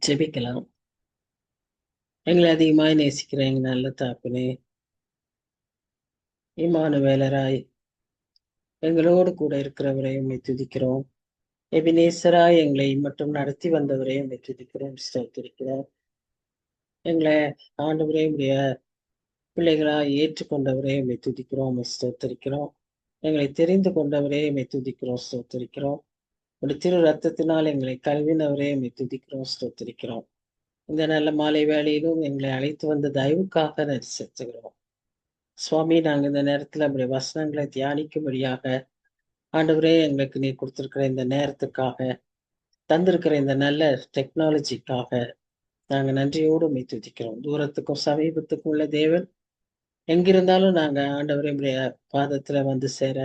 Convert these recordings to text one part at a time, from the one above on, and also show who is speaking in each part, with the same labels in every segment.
Speaker 1: ஜெபிக்கலாம். எங்களை அதிகமாய் நேசிக்கிற எங்க நல்ல தகப்பனே, இம்மானுவேலராய் எங்களோடு கூட இருக்கிறவரை உம்மை துதிக்கிறோம். எபினேசராய் எங்களை மட்டும் நடத்தி வந்தவரை உம்மை துதிக்கிறோம், ஸ்தோத்திரிக்கிறோம். எங்களை ஆண்டவரே உடைய பிள்ளைகளாய் ஏற்றுக்கொண்டவரே உம்மை துதிக்கிறோம், உம்மை ஸ்தோத்திரிக்கிறோம். எங்களை தெரிந்து கொண்டவரே உம்மை துதிக்கிறோம், ஸ்தோத்திரிக்கிறோம். உடைய திரு ரத்தத்தினால் எங்களை கழுவினவரே உம்மை துதிக்கிறோம், ஸ்தோத்திரிக்கிறோம். இந்த நல்ல மாலை வேளையிலும் எங்களை அழைத்து வந்த தயவுக்காக நன்றி செலுத்துகிறோம். சுவாமி, நாங்கள் இந்த நேரத்தில் நம்முடைய வசனங்களை தியானிக்கும்படியாக ஆண்டவரே எங்களுக்கு நீர் கொடுத்திருக்கிற இந்த நேரத்துக்காக, தந்திருக்கிற இந்த நல்ல டெக்னாலஜிக்காக நாங்கள் நன்றியோடு உம்மை துதிக்கிறோம். தூரத்துக்கும் சமீபத்துக்கும் உள்ள தேவன், எங்கிருந்தாலும் நாங்கள் ஆண்டவரே உடைய பாதத்துல வந்து சேர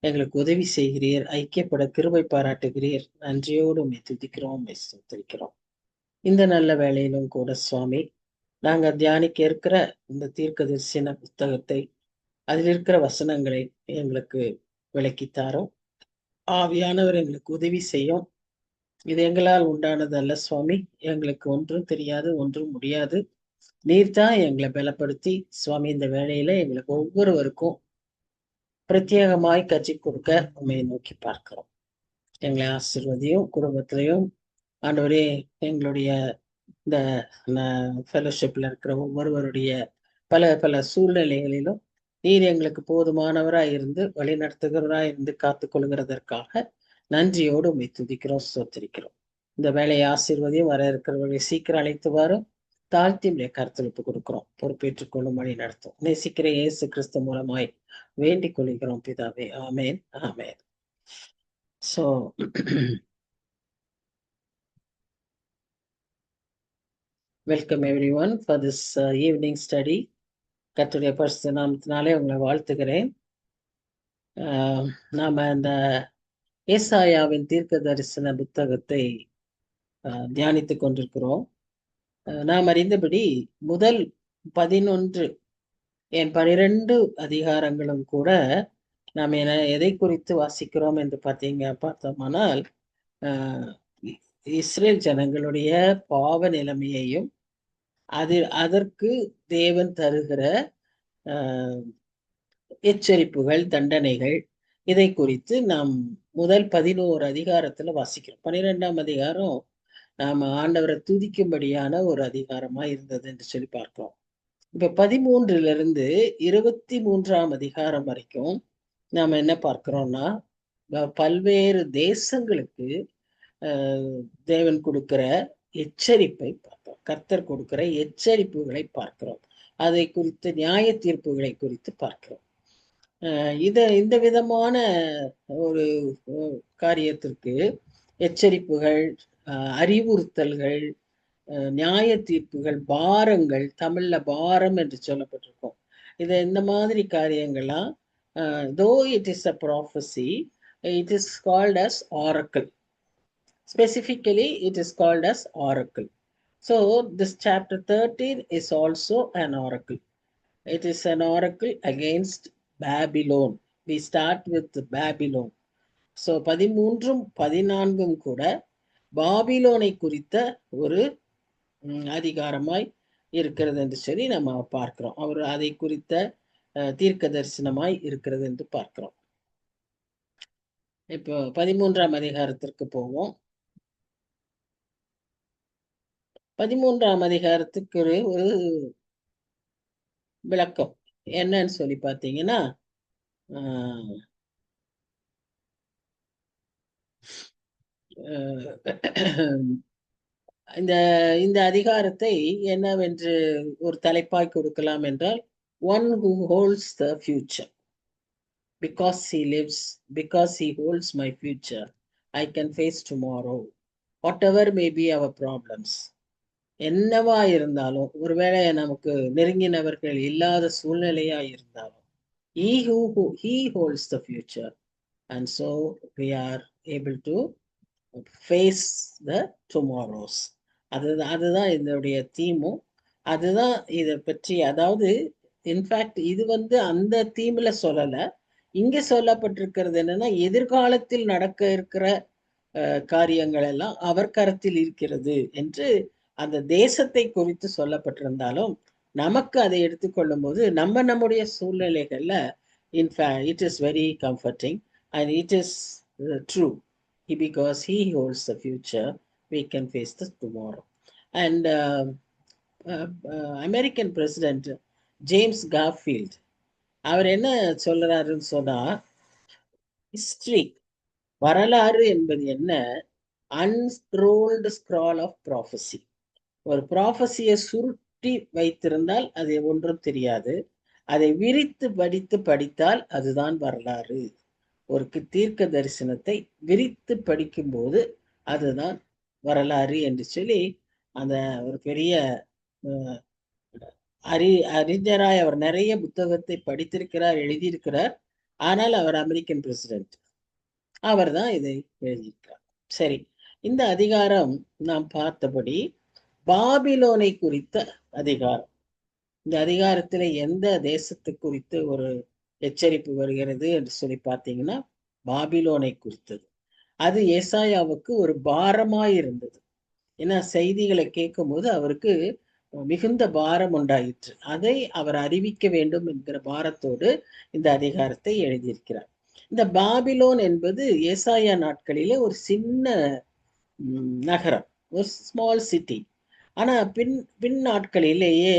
Speaker 1: எங்களுக்கு உதவி செய்கிறீர், ஐக்கியப்பட கிருபை பாராட்டுகிறீர். நன்றியோடு உம்மை துதிக்கிறோம், உம்மை ஸ்தோத்திரிக்கிறோம். இந்த நல்ல வேளையிலும் கூட சுவாமி, நாங்க தியானிக்க இருக்கிற இந்த தீர்க்கதரிசன புத்தகத்தை, அதில் இருக்கிற வசனங்களை எங்களுக்கு விளக்கித்தாரோம். ஆவியானவர் எங்களுக்கு உதவி செய்யும். இது எங்களால் உண்டானது அல்ல சுவாமி. எங்களுக்கு ஒன்றும் தெரியாது, ஒன்றும் முடியாது. நீர்தான் எங்களை பலப்படுத்தி சுவாமி இந்த வேளையில எங்களுக்கு ஒவ்வொருவருக்கும் பிரத்யேகமாய் கற்றுக் கொடுக்க உண்மையை நோக்கி பார்க்கிறோம். எங்களை ஆசீர்வதியும், குடும்பத்திலையும் ஆண்டவரே எங்களுடைய இந்த ஃபெலோஷிப்ல இருக்கிற ஒவ்வொருவருடைய பல பல சூழ்நிலைகளிலும் நீர் எங்களுக்கு போதுமானவராய் இருந்து வழி நடத்துகிறவராய் இருந்து காத்துக் கொள்கிறதற்காக நன்றியோடு உம்மை துதிக்கிறோம், ஸ்தோத்திரிக்கிறோம். இந்த வேலையை ஆசீர்வதியும், வர இருக்கிறவர்களை சீக்கிரம் அழைத்து வரும், தாழ்த்தி உடைய கருத்தளிப்பு கொடுக்கிறோம். பொறுப்பேற்றுக் கொள்ளும் வழி நடத்தும். நேசிக்கிற இயேசு கிறிஸ்து மூலமாய் வேண்டிக் கொள்கிறோம் பிதாவே. ஆமேன், ஆமேன். So welcome everyone for this evening study. கர்த்தருடைய பரிசுத்த நாமத்தினாலே உங்களை வாழ்த்துகிறேன். நாம இந்த ஏசாயாவின் தீர்க்க தரிசன புத்தகத்தை தியானித்துக் கொண்டிருக்கிறோம். நாம் அறிந்தபடி முதல் 11 12 அதிகாரங்களும் கூட நாம் எதை குறித்து வாசிக்கிறோம் என்று பார்த்தோமானால் இஸ்ரேல் ஜனங்களுடைய பாவ நிலைமையையும் அதற்கு தேவன் தருகிற எச்சரிப்புகள், தண்டனைகள், இதை குறித்து நாம் முதல் 11 அதிகாரத்துல வாசிக்கிறோம். 12ஆம் அதிகாரம் நாம ஆண்டவரை துதிக்கும்படியான ஒரு அதிகாரமா இருந்தது என்று சொல்லி பார்க்கிறோம். இப்ப 13 23ஆம் அதிகாரம் வரைக்கும் நாம என்ன பார்க்கிறோம்னா, பல்வேறு தேசங்களுக்கு தேவன் கொடுக்கிற எச்சரிப்பை பார்க்கிறோம். கர்த்தர் கொடுக்கிற எச்சரிப்புகளை பார்க்கிறோம். அதை குறித்து நியாய தீர்ப்புகளை குறித்து பார்க்கிறோம். இந்த விதமான ஒரு காரியத்திற்கு எச்சரிப்புகள், அறிவுறுத்தல்கள், நியாய தீர்ப்புகள், பாரங்கள், தமிழ்ல பாரம் என்று சொல்லப்பட்டிருக்கும். இந்த மாதிரி காரியங்கள்லாம் though it is a prophecy, it is called as oracle. Specifically, it is called as oracle. So this chapter 13 is also an oracle. It is an oracle against Babylon. We start with Babylon. So 13 14 கூட பாபிலோனை குறித்த ஒரு அதிகாரமாய் இருக்கிறது என்று சொல்லி நம்ம பார்க்கிறோம். அவர் அதை குறித்த தீர்க்க தரிசனமாய் இருக்கிறது என்று பார்க்கிறோம். இப்போ 13ஆம் அதிகாரத்திற்கு போவோம். 13ஆம் அதிகாரத்துக்கு ஒரு விளக்கம் என்னன்னு சொல்லி பார்த்தீங்கன்னா, இந்த அதிகாரத்தை என்னவென்று ஒரு தலைப்பாய் கொடுக்கலாம் என்றால், one who holds the future. Because he lives, because he holds my future, I can face tomorrow, whatever may be our problems. என்னவா இருந்தாலும், ஒருவேளை நமக்கு நெருங்கினவர்கள் இல்லாத சூழ்நிலையா இருந்தாலும், he holds the future, and so we are able to face the tomorrows. அதுதான் இதனுடைய தீமும், அதுதான் இதை பற்றி. அதாவது இன்ஃபேக்ட் இது அந்த தீம்ல சொல்லல, இங்க சொல்லப்பட்டிருக்கிறது என்னன்னா, எதிர்காலத்தில் நடக்க இருக்கிற காரியங்கள் எல்லாம் அவர் கரத்தில் இருக்கிறது என்று அந்த தேசத்தை குறித்து சொல்லப்பட்டிருந்தாலும், நமக்கு அதை எடுத்துக்கொள்ளும் போது நம்முடைய சூழ்நிலைகள்ல it is very comforting and it is true. Because he holds the future, we can face the tomorrow. And American president James Garfield அவர் என்ன சொல்றாருன்னு சொன்னா, ஹிஸ்டரி வரலாறு என்பது என்ன? Unrolled scroll of prophecy. ஒரு ப்ராஃபஸியை சுருட்டி வைத்திருந்தால் அது ஒன்றும் தெரியாது, அதை விரித்து படித்தால் அதுதான் வரலாறு. ஒரு தீர்க்க தரிசனத்தை விரித்து படிக்கும்போது அதுதான் வரலாறு என்று சொல்லி அந்த ஒரு பெரிய அறிஞராய் அவர் நிறைய புத்தகத்தை படித்திருக்கிறார், எழுதியிருக்கிறார். ஆனால் அவர் அமெரிக்கன் பிரசிடென்ட், அவர் தான் இதை எழுதியிருக்கிறார். சரி, இந்த அதிகாரம் நாம் பார்த்தபடி பாபிலோனை குறித்த அதிகாரம். இந்த அதிகாரத்துல எந்த தேசத்தை குறித்து ஒரு எச்சரிப்பு வருகிறது என்று சொல்லி பார்த்தீங்கன்னா, பாபிலோனை குறித்தது. அது ஏசாயாவுக்கு ஒரு பாரமாய் இருந்தது. ஏன்னா செய்திகளை கேட்கும் போது அவருக்கு மிகுந்த பாரம் உண்டாயிற்று. அதை அவர் அறிவிக்க வேண்டும் என்கிற பாரத்தோடு இந்த அதிகாரத்தை எழுதியிருக்கிறார். இந்த பாபிலோன் என்பது ஏசாயா நாட்களிலே ஒரு சின்ன நகரம், ஒரு ஸ்மால் சிட்டி. ஆனா பின் நாட்களிலேயே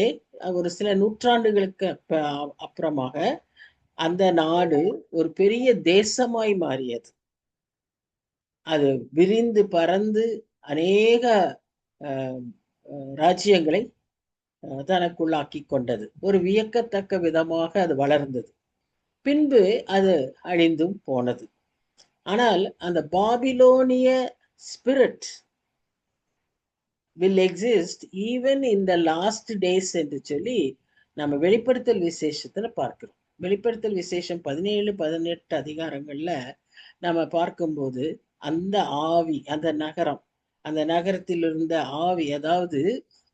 Speaker 1: ஒரு சில நூற்றாண்டுகளுக்கு அப்புறமாக அந்த நாடு ஒரு பெரிய தேசமாய் மாறியது. அது விரிந்து பறந்து அநேக ராஜ்யங்களை தனக்குள்ளாக்கி கொண்டது. ஒரு வியக்கத்தக்க விதமாக அது வளர்ந்தது. பின்பு அது அழிந்தும் போனது. ஆனால் அந்த பாபிலோனிய spirit will exist even in the last days என்று சொல்லி நம்ம வெளிப்படுத்தல் விசேஷத்துல பார்க்கிறோம். வெளிப்படுத்தல் விசேஷம் 17, 18 அதிகாரங்கள்ல நம்ம பார்க்கும்போது அந்த ஆவி, அந்த நகரம், அந்த நகரத்தில் இருந்த ஆவி, அதாவது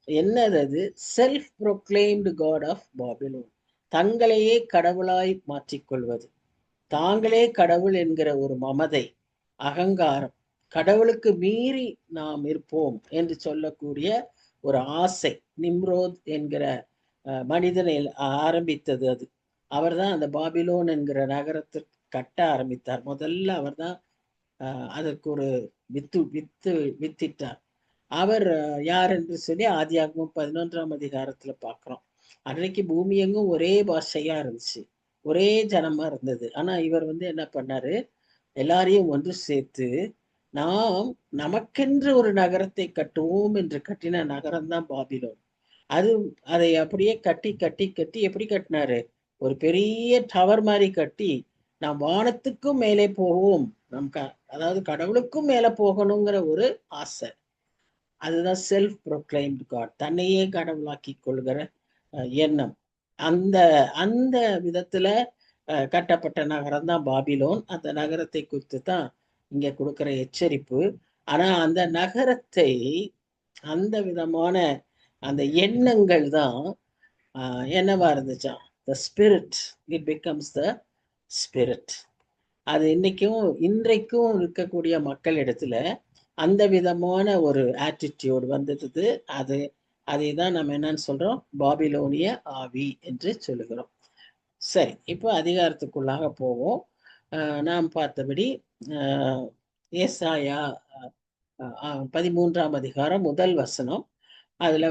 Speaker 1: என்னது? அது self proclaimed god of Babylon, தங்களையே கடவுளாய் மாற்றிக்கொள்வது, தாங்களே கடவுள் என்கிற ஒரு மமதை, அகங்காரம், கடவுளுக்கு மீறி நாம் இருப்போம் என்று சொல்லக்கூடிய ஒரு ஆசை, நிம்ரோத் என்கிற மனிதனை ஆரம்பித்தது அது. அவர் தான் அந்த பாபிலோன் என்கிற நகரத்திற்கு கட்ட ஆரம்பித்தார். முதல்ல அவர் தான் அதற்கு ஒரு வித்திட்டார். அவர் யார் என்று சொல்லி ஆதியாகமம் 11ஆம் அதிகாரத்துல பார்க்கிறோம். அன்றைக்கு பூமி எங்கும் ஒரே பாஷையா இருந்துச்சு, ஒரே ஜனமா இருந்தது. ஆனா இவர் என்ன பண்ணாரு? எல்லாரையும் ஒன்று சேர்த்து நாம் நமக்கென்று ஒரு நகரத்தை கட்டுவோம் என்று கட்டின நகரம் தான் பாபிலோன். அதை அப்படியே கட்டி கட்டி கட்டி எப்படி கட்டினாரு? ஒரு பெரிய டவர் மாதிரி கட்டி, நாம் வானத்துக்கும் மேலே போவோம், அதாவது கடவுளுக்கும் மேல போகணுங்கிற ஒரு ஆசை. அதுதான் செல்ஃப் ப்ரொக்ளைம்டு காட், தன்னையே கடவுளாக்கி கொள்கிற எண்ணம். அந்த அந்த விதத்துல கட்டப்பட்ட நகரம் தான் பாபிலோன். அந்த நகரத்தை குறித்து தான் இங்க கொடுக்கிற எச்சரிப்பு. ஆனா அந்த நகரத்தை, அந்த விதமான அந்த எண்ணங்கள் தான் என்னவா இருந்துச்சா? the spirit, it becomes the spirit. அது இன்றைக்கும் இருக்கக்கூடிய மக்கள் இடத்துல அந்த விதமான ஒரு ஆட்டிடியூட் வந்துடுது. அதை தான் நம்ம என்னன்னு சொல்றோம்? பாபிலோனிய ஆவி என்று சொல்லுகிறோம். சரி, இப்போ அதிகாரத்துக்குள்ளாக போவோம். நாம் பார்த்தபடி ஏசாயா 13ஆம் அதிகாரம் 1 வசனம், அதுல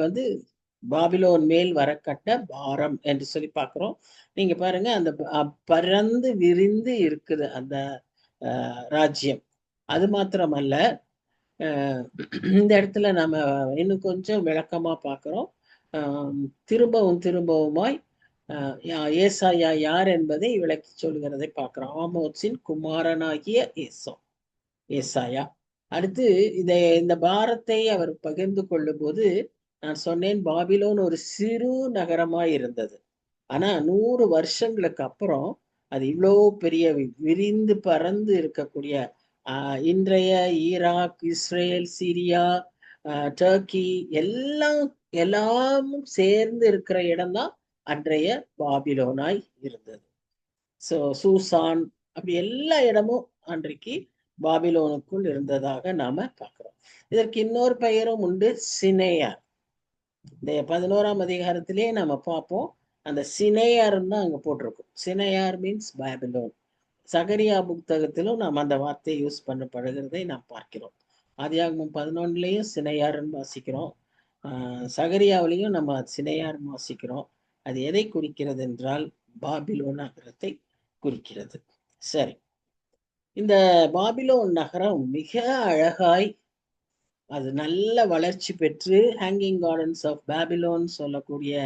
Speaker 1: பாபிலோன் மேல் வரக்கட்ட பாரம் என்று சொல்லி பார்க்கிறோம். நீங்க பாருங்க, அந்த பறந்து விரிந்து இருக்குது அந்த ராஜ்யம். அது மாத்திரமல்ல, இந்த இடத்துல நம்ம இன்னும் கொஞ்சம் விளக்கமா பார்க்கிறோம். திரும்பவுமாய் ஏசாயா யார் என்பதை விளக்கி சொல்கிறதை பார்க்கிறோம். ஆமோத்சின் குமாரனாகிய ஏசாயா. அடுத்து இந்த பாரத்தை அவர் பகிர்ந்து கொள்ளும் போது நான் சொன்னேன், பாபிலோன் ஒரு சிறு நகரமாய் இருந்தது. ஆனா 100 வருஷங்களுக்கு அப்புறம் அது இவ்வளோ பெரிய விரிந்து பறந்து இருக்கக்கூடிய இன்றைய ஈராக், இஸ்ரேல், சிரியா, டர்க்கி எல்லாமும் சேர்ந்து இருக்கிற இடம்தான் அன்றைய பாபிலோனாய் இருந்தது. சூசான், அப்படி எல்லா இடமும் அன்றைக்கு பாபிலோனுக்குள் இருந்ததாக நாம பார்க்கிறோம். இதற்கு இன்னொரு பெயரும் உண்டு, சினேயார். இந்த 11ஆம் அதிகாரத்திலே நம்ம பார்ப்போம், அந்த சினேயார்ன்னு தான் அங்க போட்டிருக்கும். சினேயார் மீன்ஸ் பாபிலோன். சகரியா புத்தகத்திலும் நாம் அந்த வார்த்தையை யூஸ் பண்ணப்படுகிறதை நாம் பார்க்கிறோம். ஆதியாகமம் 11லயும் சினையார்ன்னு வாசிக்கிறோம். சகரியாவிலையும் நம்ம சினையார்ன்னு வாசிக்கிறோம். அது எதை குறிக்கிறது என்றால் பாபிலோன் நகரத்தை குறிக்கிறது. சரி, இந்த பாபிலோன் நகரம் மிக அழகாய், அது நல்ல வளர்ச்சி பெற்று ஹேங்கிங் கார்டன்ஸ் ஆஃப் பாபிலோன் சொல்லக்கூடிய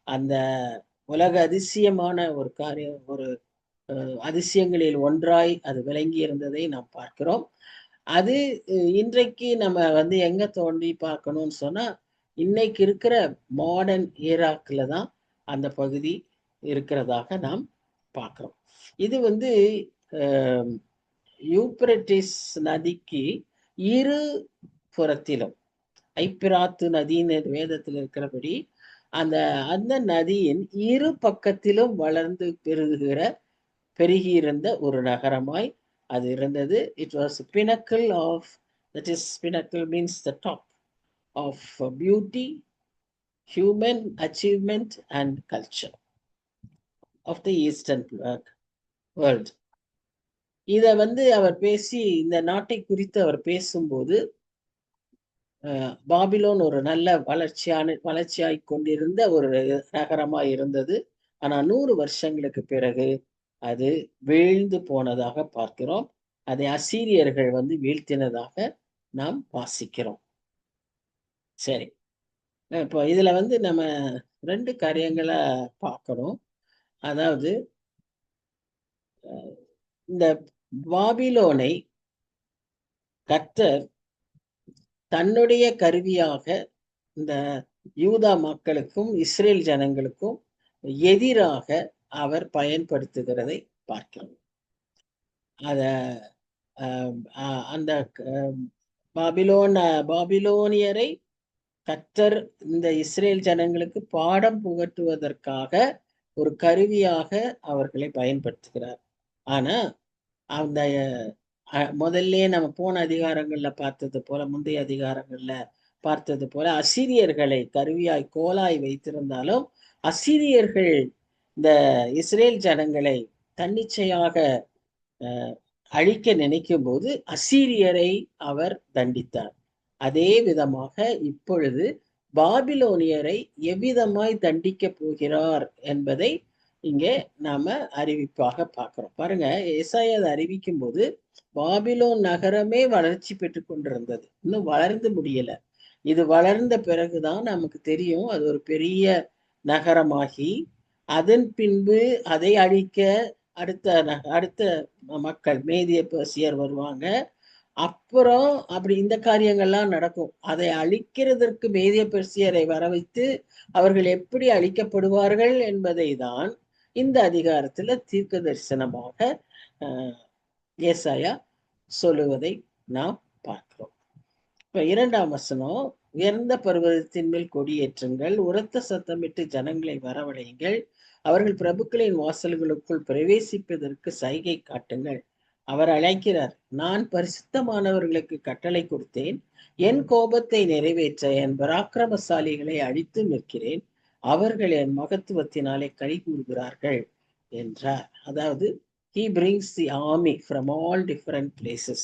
Speaker 1: அந்த உலக அதிசயமான ஒரு காரியம், ஒரு அதிசயங்களில் ஒன்றாய் அது விளங்கி இருந்ததை நாம் பார்க்கிறோம். அது இன்றைக்கு நம்ம எங்க தோண்டி பார்க்கணும்னு சொன்னா, இன்னைக்கு இருக்கிற மாடர்ன் ஈராக்ல தான் அந்த பகுதி இருக்கிறதாக நாம் பார்க்கிறோம். இது யூப்ரட்டிஸ் நதிக்கு இரு புறத்திலும், ஐப்பிராத்து நதியின் வேதத்தில் இருக்கிறபடி அந்த அந்த நதியின் இரு பக்கத்திலும் வளர்ந்து பெருகியிருந்த ஒரு நகரமாய் அது இருந்தது. It was pinnacle of, that is pinnacle means the top of beauty, human achievement and culture of the eastern world. இத அவர் பேசி, இந்த நாட்டை குறித்து அவர் பேசும்போது, பாபிலோன் ஒரு நல்ல வளர்ச்சியாய் கொண்டிருந்த ஒரு நகரமாய் இருந்தது. ஆனா 100 வருஷங்களுக்கு பிறகு அது வீழ்ந்து போனதாக பார்க்கிறோம். அதை அசீரியர்கள் வீழ்த்தினதாக நாம் வாசிக்கிறோம். சரி, இப்போ இதுல நம்ம 2 காரியங்களை பார்க்கணும். அதாவது இந்த பாபிலோனை கர்த்தர் தன்னுடைய கருவியாக இந்த யூதா மக்களுக்கும் இஸ்ரேல் ஜனங்களுக்கும் எதிராக அவர் பயன்படுத்துகிறதை பார்க்கிறோம். அத அந்த பாபிலோனியரை கர்த்தர் இந்த இஸ்ரேல் ஜனங்களுக்கு பாடம் புகட்டுவதற்காக ஒரு கருவியாக அவர்களை பயன்படுத்துகிறார். ஆனா அந்த முதல்ல நம்ம போன அதிகாரங்கள்ல பார்த்தது போல, முந்தைய அதிகாரங்கள்ல பார்த்தது போல, அசீரியர்களை கருவியாய் கோலாய் வைத்திருந்தாலும் அசீரியர்கள் இந்த இஸ்ரேல் ஜனங்களை தன்னிச்சையாக அழிக்க நினைக்கும் போது அசீரியரை அவர் தண்டித்தார். அதே விதமாக இப்பொழுது பாபிலோனியரை எவ்விதமாய் தண்டிக்க போகிறார் என்பதை இங்கே நாம அறிவிப்பாக பார்க்கிறோம். பாருங்க, ஏசாயா அதை அறிவிக்கும் போது பாபிலோன் நகரமே வளர்ச்சி பெற்று கொண்டிருந்தது, இன்னும் வளர்ந்து முடியல. இது வளர்ந்த பிறகுதான் நமக்கு தெரியும் அது ஒரு பெரிய நகரமாகி, அதன் பின்பு அதை அழிக்க அடுத்த மக்கள் மேதிய பெர்சியர் வருவாங்க. அப்புறம் அப்படி இந்த காரியங்கள்லாம் நடக்கும். அதை அழிக்கிறதற்கு மேதிய பெர்சியரை வர வைத்து அவர்கள் எப்படி அழிக்கப்படுவார்கள் என்பதை தான் இந்த அதிகாரத்துல தீர்க்க தரிசனமாக ஏசாயா சொல்லுவதை நாம் பார்க்கிறோம். இப்ப 2ஆம் வசனம், உயர்ந்த பர்வதத்தின் மேல் கொடியேற்றுங்கள், உரத்த சத்தமிட்டு ஜனங்களை வரவழையுங்கள், அவர்கள் பிரபுக்களின் வாசல்களுக்குள் பிரவேசிப்பதற்கு சைகை காட்டுங்கள். அவர் அழைக்கிறார், நான் பரிசுத்தமானவர்களுக்கு கட்டளை கொடுத்தேன், என் கோபத்தை நிறைவேற்ற என் பராக்கிரமசாலிகளை அழித்து நிற்கிறேன், அவர்கள் என் மகத்துவத்தினாலே களி கூறுகிறார்கள் என்றார். அதாவது he brings the army from all different places,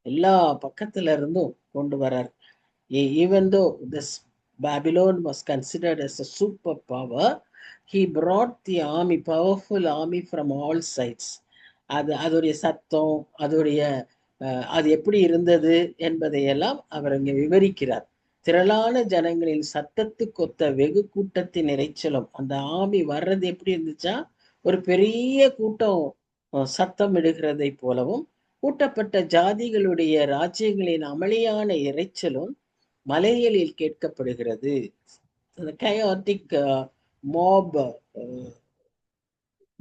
Speaker 1: எல்லா பக்கத்துல இருந்தும் கொண்டு வரார். Even though this Babylon was considered as a superpower, he brought the army, powerful army from all sides. அதோடைய சத்தம், அது எப்படி இருந்தது என்பதையெல்லாம் அவர் இங்கே விவரிக்கிறார். திரளான ஜனங்களின் சத்தத்துக்கொத்த வெகு கூட்டத்தின் இறைச்சலும், அந்த ஆமி வர்றது எப்படி இருந்துச்சா, ஒரு பெரிய கூட்டம் சத்தம் இடுகிறதை போலவும், கூட்டப்பட்ட ஜாதிகளுடைய ராஜ்யங்களின் அமளியான இறைச்சலும் மலைகளில் கேட்கப்படுகிறது. chaotic mob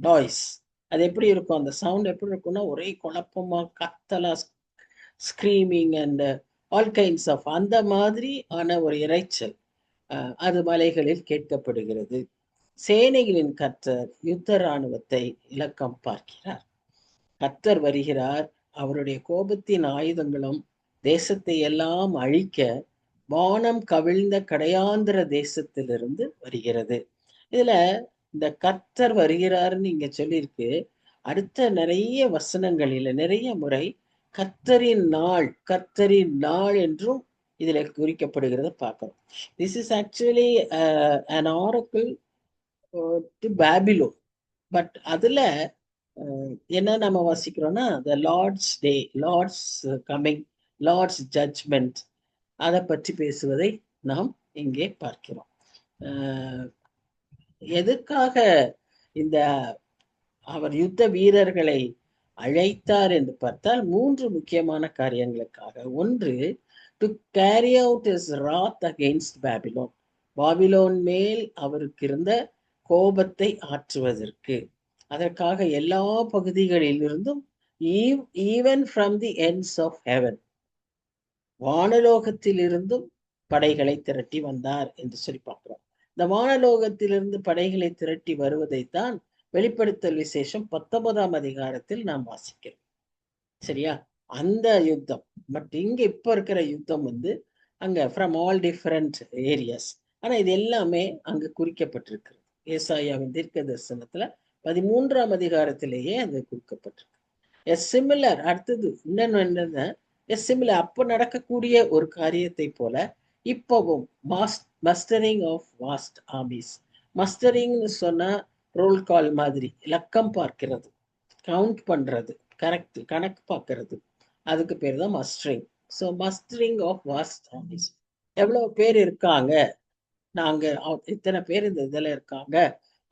Speaker 1: நாய்ஸ், அது எப்படி இருக்கும், அந்த சவுண்ட் எப்படி இருக்கும்னா ஒரே குழப்பமா, கத்தலா, screaming and all kinds of அந்த மாதிரி ஆன ஒரு இறைச்சல் அது மலைகளில் கேட்கப்படுகிறது. சேனைகளின் கர்த்தர் யுத்த இராணுவத்தை இலக்கம் பார்க்கிறார். கர்த்தர் வருகிறார், அவருடைய கோபத்தின் ஆயுதங்களும் தேசத்தை எல்லாம் அழிக்க வானம் கவிழ்ந்த கடையாந்திர தேசத்திலிருந்து வருகிறது. இதுல இந்த கர்த்தர் வருகிறாருன்னு இங்க சொல்லியிருக்கு. அடுத்த நிறைய வசனங்களில நிறைய முறை கர்த்தரின் நாள் என்றும் இதுல குறிக்கப்படுகிறத பார்க்கிறோம். This is actually an oracle to Babylon. But அதுல என்ன நம்ம வாசிக்கிறோம்னா the Lord's day, Lord's coming, Lord's judgement, அதை பற்றி பேசுவதை நாம் இங்கே பார்க்கிறோம். எதுக்காக இந்த அவர் யுத்த வீரர்களை அழைத்தார் என்று பார்த்தால் 3 முக்கியமான காரியங்களுக்காக. ஒன்று, to carry out is wrath against Babylon, Babylon மேல் அவருக்கு இருந்த கோபத்தை ஆற்றுவதற்கு. அதற்காக எல்லா பகுதிகளிலிருந்தும் even from the ends of heaven, வானலோகத்திலிருந்தும் படைகளை திரட்டி வந்தார் என்று சொல்லி பார்க்கிறோம். இந்த வானலோகத்திலிருந்து படைகளை திரட்டி வருவதைத்தான் வெளிப்படுத்தல் விசேஷம் 19ஆம் அதிகாரத்தில் நாம் வாசிக்கிறோம். சரியா? அந்த யுத்தம். பட் இங்க இப்ப இருக்கிற யுத்தம் அங்க ஃப்ரம் ஆல் டிஃபரண்ட் ஏரியாஸ். ஆனா இது எல்லாமே அங்கு குறிக்கப்பட்டிருக்கு. ஏசாயாவின் தீர்க்க தரிசனத்துல 13ஆம் அதிகாரத்திலேயே அது குறிக்கப்பட்டிருக்கு. சிமிலர். அடுத்தது இன்னொன்னு என்னன்னா, சிமிலர் அப்ப நடக்கக்கூடிய ஒரு காரியத்தை போல இப்பவும் மஸ்டரிங் ஆஃப் வாஸ்ட் ஆர்மிஸ். மஸ்டரிங்னு சொன்னா ரோல் கால் மாதிரி, லக்கம் பார்க்கிறது, கவுண்ட் பண்றது, கணக்கு பார்க்கறது, அதுக்கு பேர் தான் mustering. So mustering of vast armies. எவ்வளவு பேர் இருக்காங்க, நாங்க இத்தனை பேர் இந்த இதுல இருக்காங்க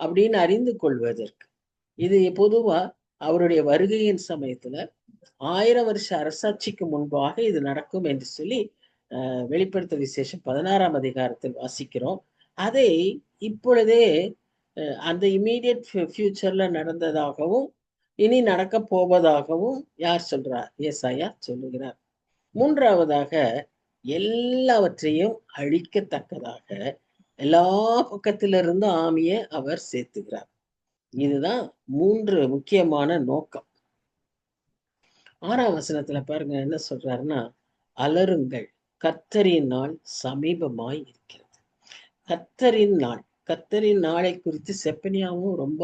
Speaker 1: அப்படின்னு அறிந்து கொள்வதற்கு. இது பொதுவா அவருடைய வருகையின் சமயத்துல 1000 வருஷ அரசாட்சிக்கு முன்பாக இது நடக்கும் என்று சொல்லி வெளிப்படுத்த விசேஷம் 16ஆம் அதிகாரத்தில் வாசிக்கிறோம். அதை இப்பொழுதே அந்த இமீடியட் ஃபியூச்சர்ல நடந்ததாகவும் இனி நடக்க போவதாகவும் யார் சொல்றார்? ஏசாயா சொல்லுகிறார். மூன்றாவதாக, எல்லாவற்றையும் அழிக்கத்தக்கதாக எல்லா பக்கத்திலிருந்து ஆமிய அவர் சேர்த்துகிறார். இதுதான் 3 முக்கியமான நோக்கம். 6ஆம் வசனத்துல பாருங்க என்ன சொல்றாருன்னா, அலறுங்கள், கர்த்தரின் நாள் சமீபமாய் இருக்கிறது. கர்த்தரின் நாள், கர்த்தரின் நாளை குறித்து செப்பனியாவும் ரொம்ப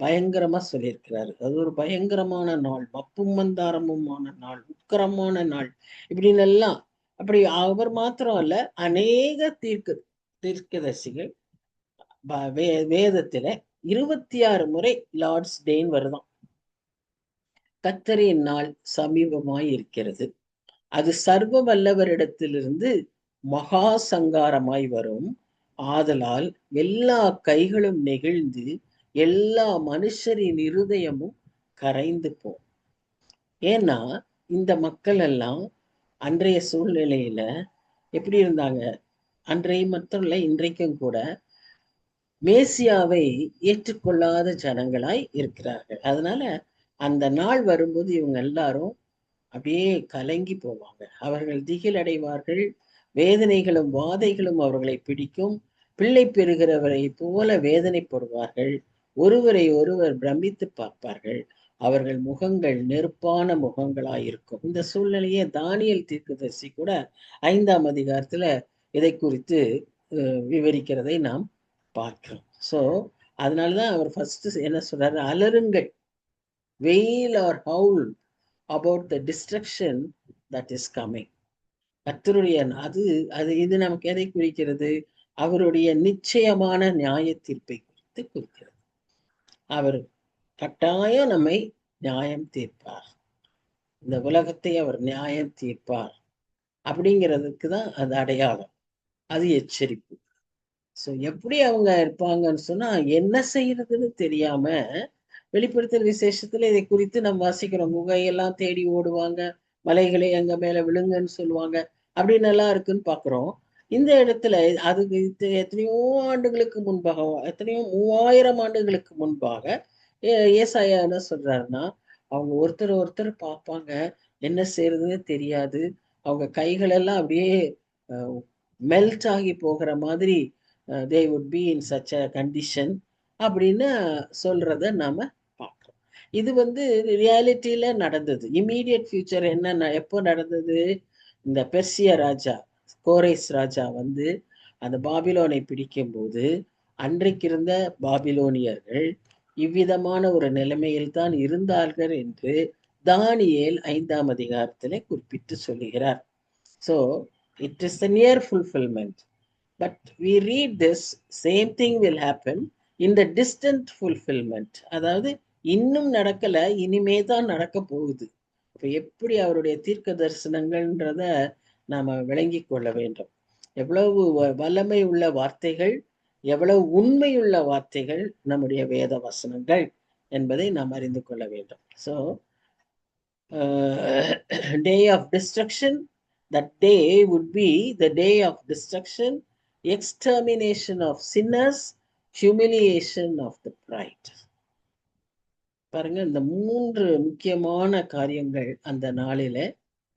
Speaker 1: பயங்கரமா சொல்லியிருக்கிறாரு. அது ஒரு பயங்கரமான நாள், மப்பும் மந்தாரமுமான நாள், உக்கரமான நாள், இப்படின்னு எல்லாம். அப்படி அவர் மாத்திரம் அல்ல, அநேக தீர்க்கதரிசிகள் வேதத்துல 26 முறை லார்ட்ஸ் டேன்னு வருதான். கர்த்தரின் நாள் சமீபமாய் இருக்கிறது, அது சர்வ வல்லவரிடத்திலிருந்து மகா சங்காரமாய் வரும், ஆதலால் எல்லா கைகளும் நெகிழ்ந்து எல்லா மனுஷரின் இருதயமும் கரைந்து போ. ஏன்னா இந்த மக்கள் எல்லாம் அன்றைய சூழ்நிலையில எப்படி இருந்தாங்க? அன்றைய மட்டும் இல்லை, இன்றைக்கும் கூட மேசியாவை ஏற்றுக்கொள்ளாத ஜனங்களாய் இருக்கிறார்கள். அதனால அந்த நாள் வரும்போது இவங்க எல்லாரும் அப்படியே கலங்கி போவாங்க. அவர்கள் திகில் அடைவார்கள். வேதனைகளும் வாதைகளும் அவர்களை பிடிக்கும். பிள்ளை பெறுகிறவரை போல வேதனைப்படுவார்கள். ஒருவரை ஒருவர் பிரமித்து பார்ப்பார்கள். அவர்கள் முகங்கள் நெருப்பான முகங்களாயிருக்கும். இந்த சூழ்நிலையே தானியல் தீர்க்கதரிசி கூட 5ஆம் அதிகாரத்துல இதை குறித்து விவரிக்கிறதை நாம் பார்க்கிறோம். ஸோ அதனாலதான் அவர் ஃபர்ஸ்ட் என்ன சொல்றாரு? அலறுங்கள், வெயில் R ஹவுல் about the destruction that is coming. கர்த்தருடைய இது நமக்கு எதை குறிக்கிறது? அவருடைய நிச்சயமான நியாய தீர்ப்பை குறித்து குறிக்கிறது. அவர் கட்டாயம் நம்மை நியாயம் தீர்ப்பார், இந்த உலகத்தை அவர் நியாயம் தீர்ப்பார் அப்படிங்கிறதுக்கு தான் அது அடையாளம், அது எச்சரிப்பு. ஸோ எப்படி அவங்க இருப்பாங்கன்னு சொன்னா, என்ன செய்யறதுன்னு தெரியாம வெளிப்படுத்தல் விசேஷத்துல இதை குறித்து நம்ம வாசிக்கிறோம். குகையெல்லாம் தேடி ஓடுவாங்க, மலைகளை எங்க மேல விழுங்கன்னு சொல்லுவாங்க, அப்படின்னு எல்லாம் இருக்குன்னு பாக்குறோம். இந்த இடத்துல அதுக்கு எத்தனையோ ஆண்டுகளுக்கு முன்பாக, எத்தனையோ 3000 ஆண்டுகளுக்கு முன்பாக ஏசாயா என்ன சொல்றாருன்னா, அவங்க ஒருத்தர் பார்ப்பாங்க, என்ன செய்யறதுன்னு தெரியாது, அவங்க கைகள் எல்லாம் அப்படியே மெல்ட் ஆகி போகிற மாதிரி they would be in such a condition அப்படின்னு சொல்றத நாம பார்க்கிறோம். இது ரியாலிட்டியில நடந்தது. இம்மீடியட் ஃபியூச்சர் என்ன எப்போ நடந்தது? இந்த பெர்சிய ராஜா கோரேஸ் ராஜா அந்த பாபிலோனை பிடிக்கும் போது அன்றைக்கு இருந்த பாபிலோனியர்கள் இவ்விதமான ஒரு நிலைமையில் தான் இருந்தார்கள் என்று தானியேல் 5ஆம் அதிகாரத்திலே குறிப்பிட்டு சொல்லுகிறார். So it is the near fulfillment, but we read this same thing will happen in the distant fulfillment. அதாவது இன்னும் நடக்கல, இனிமே தான் நடக்க போகுது. இப்ப எப்படி அவருடைய தீர்க்க தரிசனங்கள்ன்றத நாம விளங்கி கொள்ள வேண்டும். எவ்வளவு வல்லமை உள்ள வார்த்தைகள், எவ்வளவு உண்மையுள்ள வார்த்தைகள் நம்முடைய வேத வசனங்கள் என்பதை நாம் அறிந்து கொள்ள வேண்டும். So day of destruction, that day would be the day of destruction, extermination of sinners, humiliation of the pride. பாருங்க, இந்த 3 முக்கியமான காரியங்கள் அந்த நாளில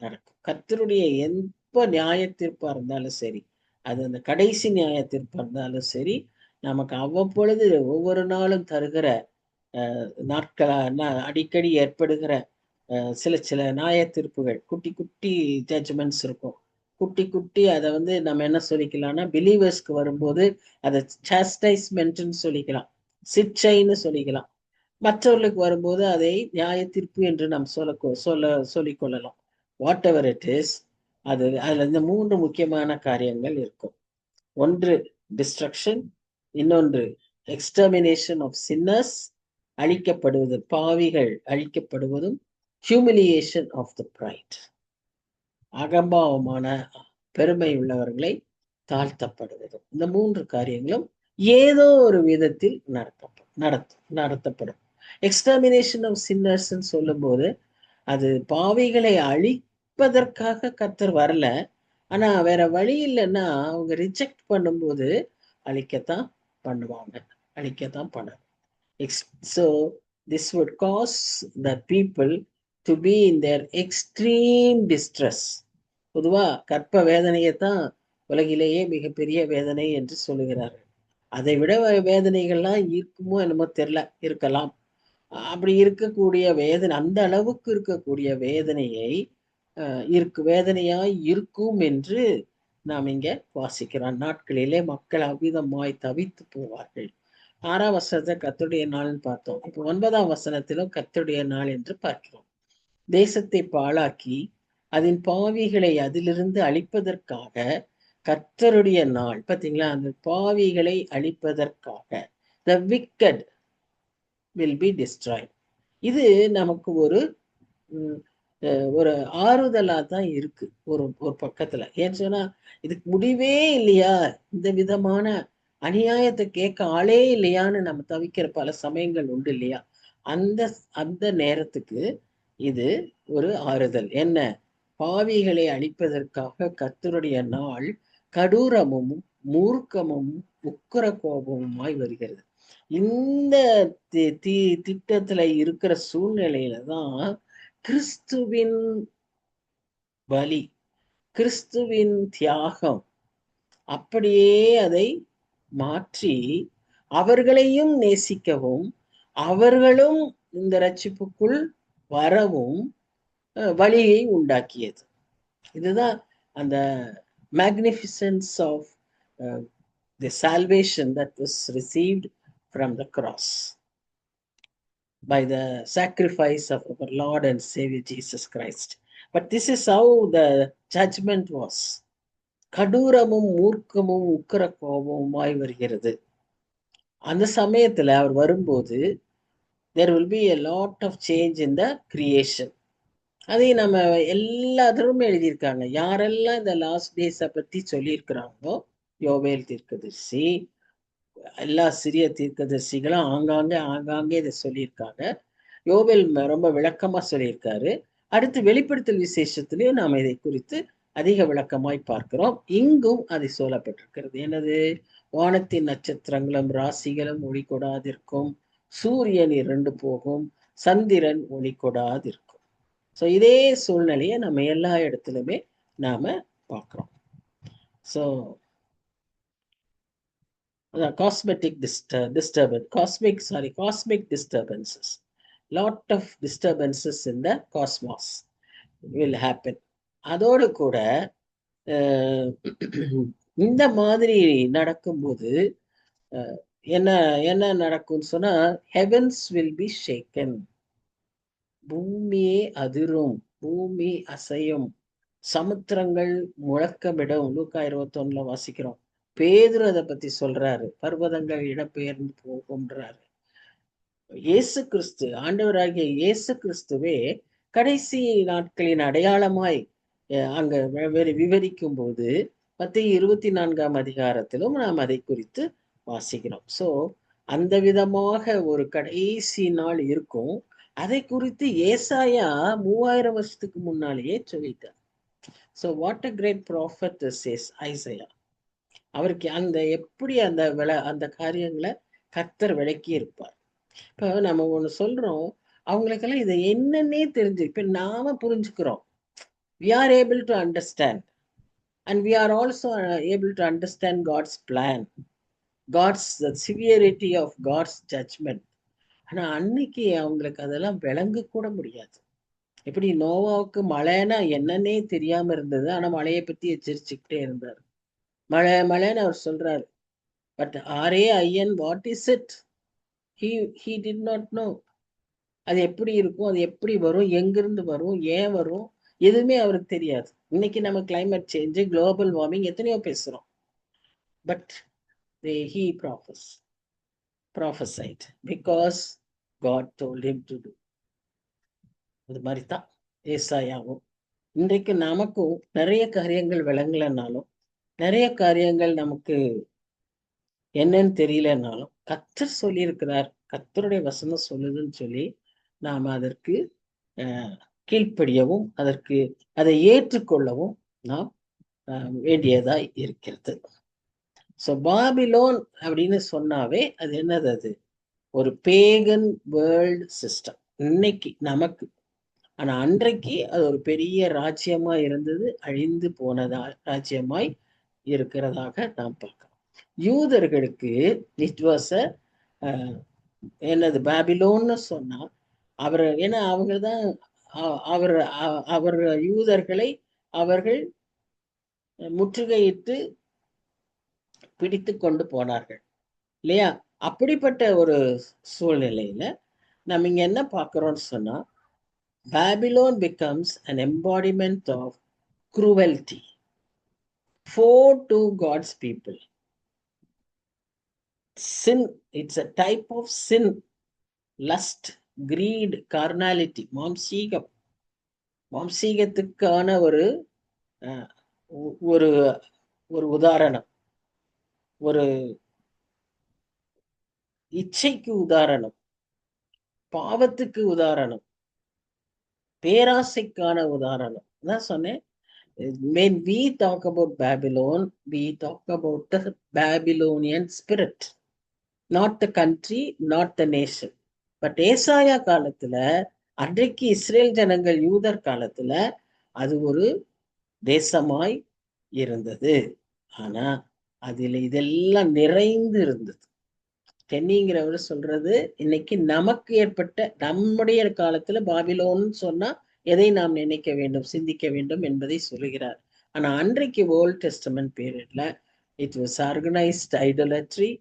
Speaker 1: நடக்கும். கர்த்தருடைய எப்ப நியாய தீர்ப்பா இருந்தாலும் சரி, அது அந்த கடைசி நியாய தீர்ப்பா இருந்தாலும் சரி, நமக்கு அவ்வப்பொழுது ஒவ்வொரு நாளும் தருகிற நாட்களா அடிக்கடி ஏற்படுகிற சில நியாய தீர்ப்புகள், குட்டி குட்டி ஜட்ஜ்மெண்ட்ஸ் இருக்கும். குட்டி குட்டி அதை நம்ம என்ன சொல்லிக்கலாம்னா, பிலீவர்ஸ்க்கு வரும்போது அதை சாஸ்டைஸ்மெண்ட்னு சொல்லிக்கலாம், சிக்ஷைன்னு சொல்லிக்கலாம். மற்றவர்களுக்கு வரும்போது அதை நியாய தீர்ப்பு என்று நாம் சொல்லிக் கொள்ளலாம். வாட் எவர் இட் இஸ், அதுல இந்த 3 முக்கியமான காரியங்கள் இருக்கும். ஒன்று டிஸ்ட்ரக்ஷன், இன்னொன்று எக்ஸ்டர்மினேஷன் ஆஃப் சின்னர்ஸ், அழிக்கப்படுவது, பாவிகள் அழிக்கப்படுவதும், ஹியூமிலியேஷன் ஆஃப் த பிரைட், அகம்பாவமான பெருமை உள்ளவர்களை தாழ்த்தப்படுவதும். இந்த 3 காரியங்களும் ஏதோ ஒரு விதத்தில் நடத்தப்படும். எக்ஸ்டர்மினேஷன் ஆஃப் சின்னர்ஸ் சொல்லும் போது அது பாவிகளை அழிப்பதற்காக கர்த்தர் வரல, ஆனா வேற வழி இல்லைன்னா அவங்க ரிஜெக்ட் பண்ணும்போது அழிக்கத்தான் பண்ணுவாங்க, அழிக்கத்தான் பண்ணணும். So this would cause the people to be in their extreme distress. பொதுவா கற்ப வேதனையைத்தான் உலகிலேயே மிகப்பெரிய வேதனை என்று சொல்லுகிறார்கள். அதை விட வேதனைகள்லாம் இருக்குமோ என்னமோ தெரியல, இருக்கலாம். அப்படி இருக்கக்கூடிய வேதனை, அந்த அளவுக்கு இருக்கக்கூடிய வேதனையை வேதனையாய் இருக்கும் என்று நாம் இங்க வாசிக்கிறோம். நாட்களிலே மக்கள் அவ்விதமாய் தவித்து போவார்கள். 6ஆம் வசனத்தை கர்த்தருடைய நாள்னு பார்த்தோம். இப்போ 9ஆம் வசனத்திலும் கர்த்தருடைய நாள் என்று பார்க்கிறோம். தேசத்தை பாழாக்கி அதன் பாவிகளை அதிலிருந்து அழிப்பதற்காக கர்த்தருடைய நாள். பார்த்தீங்களா, அந்த பாவிகளை அழிப்பதற்காக, the wicked will be destroyed. இது நமக்கு ஒரு ஆறுதலா தான் இருக்கு ஒரு பக்கத்துல. ஏன்னு சொன்னா, இதுக்கு முடிவே இல்லையா, இந்த விதமான அநியாயத்தை கேட்க ஆளே இல்லையான்னு நம்ம தவிக்கிற பல சமயங்கள் உண்டு இல்லையா? அந்த நேரத்துக்கு இது ஒரு ஆறுதல். என்ன? பாவிகளை அழிப்பதற்காக கர்த்தருடைய நாள் கடூரமும் மூர்க்கமும் உக்கிர கோபமுமாய் வருகிறது. இந்த திட்டத்துல இருக்கிற சூழ்நிலையில தான் கிறிஸ்துவின் பலி, கிறிஸ்துவின் தியாகம் அப்படியே அதை மாற்றி அவர்களையும் நேசிக்கவும் அவர்களும் இந்த ரட்சிப்புக்குள் வரவும் வழியை உண்டாக்கியது. இதுதான் அந்த magnificence of the salvation that was received from the cross by the sacrifice of our Lord and Savior Jesus Christ. But this is how the judgment was. கடூரமும் மூர்க்கமும் உக்கிர கோபமுமாய் வருகிறது. அந்த சமயத்துல அவர் வரும்போது there will be a lot of change in the creation. அதை நம்ம எல்லாத்திலும் எழுதியிருக்காங்க. யாரெல்லாம் இந்த லாஸ்ட் டேஸை பத்தி சொல்லியிருக்கிறாங்களோ, யோவேல் தீர்க்கதரிசி, எல்லா சிறிய தீர்க்கதரிசிகளும் ஆங்காங்கே இதை சொல்லியிருக்காங்க. யோவேல் ரொம்ப விளக்கமா சொல்லியிருக்காரு. அடுத்து வெளிப்படுத்தல் விசேஷத்திலையும் நாம் இதை குறித்து அதிக விளக்கமாய் பார்க்கிறோம். இங்கும் அதை சொல்லப்பட்டிருக்கிறது. என்னது? வானத்தின் நட்சத்திரங்களும் ராசிகளும் ஒளி கொடாதிருக்கும், சூரியன் இருண்டு போகும், சந்திரன் ஒளி கொடாதிருக்கும். ஸோ இதே சூழ்நிலையை நம்ம எல்லா இடத்துலையுமே நாம பார்க்கிறோம். So cosmic disturbances. lot of disturbances in the cosmos will happen. அதோடு கூட இந்த மாதிரி நடக்கும்போது என்ன என்ன நடக்கும்னு சொன்னா, heavens will be shaken. பூமியே அதிரும், பூமி அசையும், சமுத்திரங்கள் முழக்கமிடும். லூக்கா 21 வாசிக்கிறோம். பேதுரு அதை பத்தி சொல்றாரு, பர்வதங்கள் இடம்பெயர்ந்து போகும்ன்றாரு. இயேசு கிறிஸ்து, ஆண்டவராகிய இயேசு கிறிஸ்துவே கடைசி நாட்களின் அடையாளமாய் அங்க விவரிக்கும் போது மத்தேயு 24 அதிகாரத்திலும் நாம் அதை குறித்து வாசிக்கிறோம். சோ அந்த விதமாக ஒரு கடைசி நாள் இருக்கும். அதை குறித்து ஏசாயா 3000 வருஷத்துக்கு முன்னாலேயே சொல்லிட்டார். So what a great prophet this is Isaiah. அவருக்கு அந்த எப்படி அந்த காரியங்களை கர்த்தர் விளக்கி இருப்பார். இப்போ நம்ம ஒண்ணு சொல்றோம், அவங்களுக்கெல்லாம் இதை என்னன்னே தெரிஞ்சு, இப்ப நாம புரிஞ்சுக்கிறோம். We are able to understand, and we are also able to understand God's plan, the severity of God's judgment. ஆனா அன்னைக்கு அவங்களுக்கு அதெல்லாம் விளங்க கூட முடியாது. எப்படி நோவாவுக்கு மழைன்னா என்னன்னே தெரியாம இருந்தது, ஆனா மழையை பத்தி எச்சரிச்சுக்கிட்டே இருந்தார். மழைன்னு அவர் சொல்றாரு, but RAIN what is it, he did not know. அது எப்படி இருக்கும், அது எப்படி வரும், எங்கிருந்து வரும், ஏன் வரும், எதுவுமே அவருக்கு தெரியாது. இன்னைக்கு நம்ம கிளைமேட் சேஞ்ச், குளோபல் வார்மிங் எத்தனையோ பேசுறோம், but he prophesied because God told him to do. அது மாதிரி தான் ஏசாயாவும். இன்றைக்கு நமக்கும் நிறைய காரியங்கள் விளங்கலைன்னாலும், நிறைய காரியங்கள் நமக்கு என்னன்னு தெரியலன்னாலும், கர்த்தர் சொல்லியிருக்கிறார், கர்த்தருடைய வசனம் சொல்லுதுன்னு சொல்லி நாம் அதற்கு கீழ்ப்படியவும் அதை ஏற்றுக்கொள்ளவும் நாம் வேண்டியதாய் இருக்கிறது. ஸோ பாபிலோன் அப்படின்னு சொன்னாவே அது என்னது, அது ஒரு பேகன் வேர்ல்டு சிஸ்டம் இன்னைக்கு நமக்கு. ஆனா அன்றைக்கு அது ஒரு பெரிய ராஜ்யமா இருந்தது, அழிந்து போனதா ராஜ்யமாய் இருக்கிறதாக நாம் பார்க்கிறோம். யூதர்களுக்கு இட் வாஸ் என்னது பாபிலோன்னு சொன்னா, ஏன்னா அவங்க தான் அவர் யூதர்களை அவர்கள் முற்றுகையிட்டு பிடித்து கொண்டு போனார்கள் இல்லையா? அப்படிப்பட்ட ஒரு சூழ்நிலையில நம்ம இங்க என்ன பார்க்கிறோம்னு சொன்னா, Babylon becomes an embodiment of cruelty to God's people. Sin, it's a type of sin, lust, greed, carnality, மாம்சீகத்துக்கான ஒரு ஒரு ஒரு உதாரணம், ஒரு இச்சைக்கு உதாரணம், பாவத்துக்கு உதாரணம், பேராசைக்கான உதாரணம். தான் சொன்னேன், when we talk about Babylon, we talk about the Babylonian spirit, not the country, not the nation. But ஏசாயா காலத்துல, அன்றைக்கு இஸ்ரேல் ஜனங்கள் யூதர் காலத்துல அது ஒரு தேசமாய் இருந்தது. ஆனா அதுல இதெல்லாம் நிறைந்து இருந்தது. டென்னிங்கிறவர் சொல்றது, இன்னைக்கு நமக்கு ஏற்பட்ட நம்முடைய காலத்துல பாபிலோன்னு சொன்னா எதை நாம் நினைக்க வேண்டும், சிந்திக்க வேண்டும் என்பதை சொல்லுகிறார். ஆனா அன்றைக்கு ஓல்ட் டெஸ்டமென்ட் பீரியட்ல it was organised idolatry,